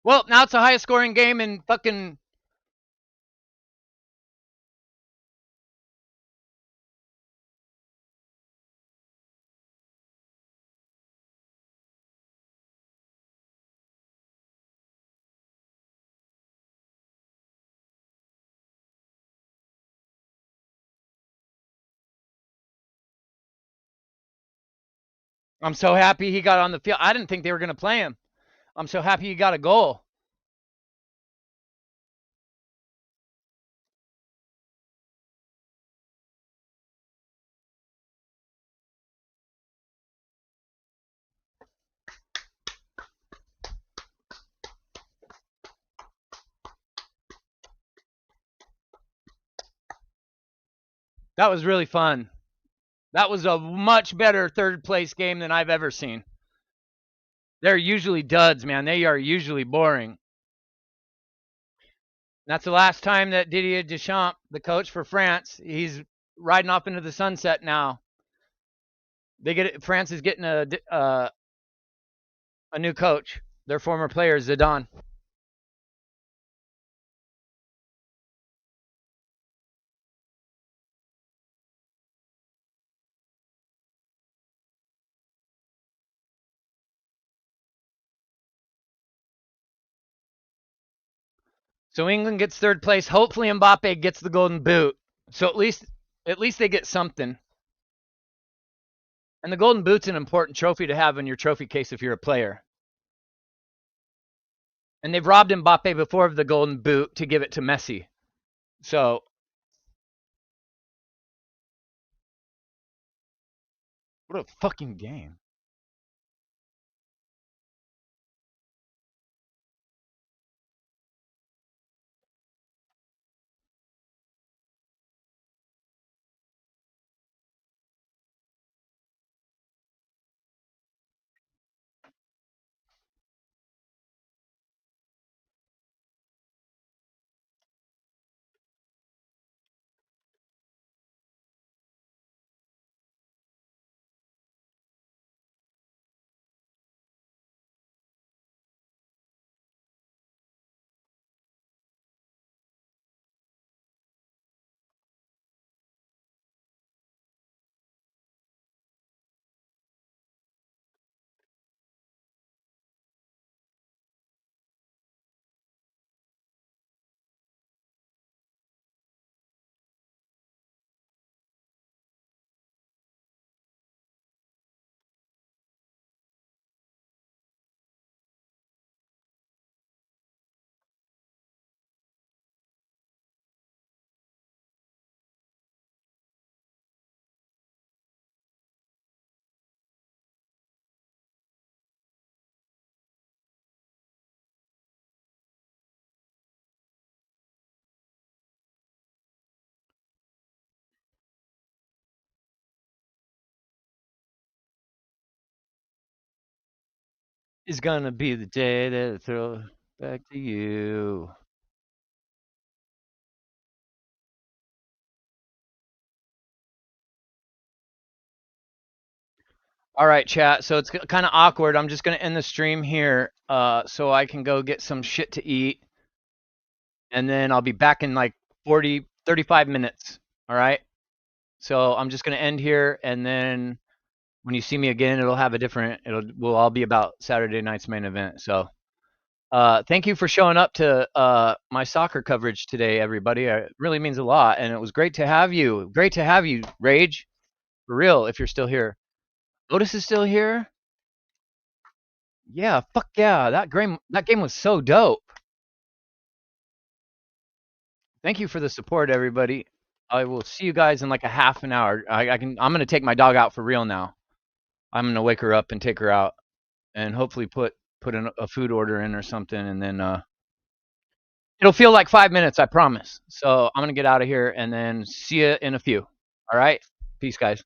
Well, now it's the highest scoring game in fucking. I'm so happy he got on the field. I didn't think they were going to play him. I'm so happy he got a goal. That was really fun. That was a much better third place game than I've ever seen. They're usually duds, man. They are usually boring. That's the last time that Didier Deschamps, the coach for France, he's riding off into the sunset now. France is getting a new coach. Their former player Zidane. So England gets third place. Hopefully Mbappe gets the golden boot. So at least they get something. And the golden boot's an important trophy to have in your trophy case if you're a player. And they've robbed Mbappe before of the golden boot to give it to Messi. So what a fucking game. is gonna be the day that I throw it back to you. All right, chat. So it's kind of awkward. I'm just gonna end the stream here, so I can go get some shit to eat, and then I'll be back in like 40, 35 minutes. All right. So I'm just gonna end here, and then when you see me again, it'll have a different. We'll all be about Saturday night's main event. So thank you for showing up to my soccer coverage today, everybody. It really means a lot, and it was great to have you. Great to have you, Rage, for real. If you're still here, Otis is still here. Yeah, fuck yeah, that game was so dope. Thank you for the support, everybody. I will see you guys in like a half an hour. I'm gonna take my dog out for real now. I'm gonna wake her up and take her out, and hopefully put a food order in or something, and then it'll feel like 5 minutes, I promise. So I'm gonna get out of here and then see you in a few. All right, peace, guys.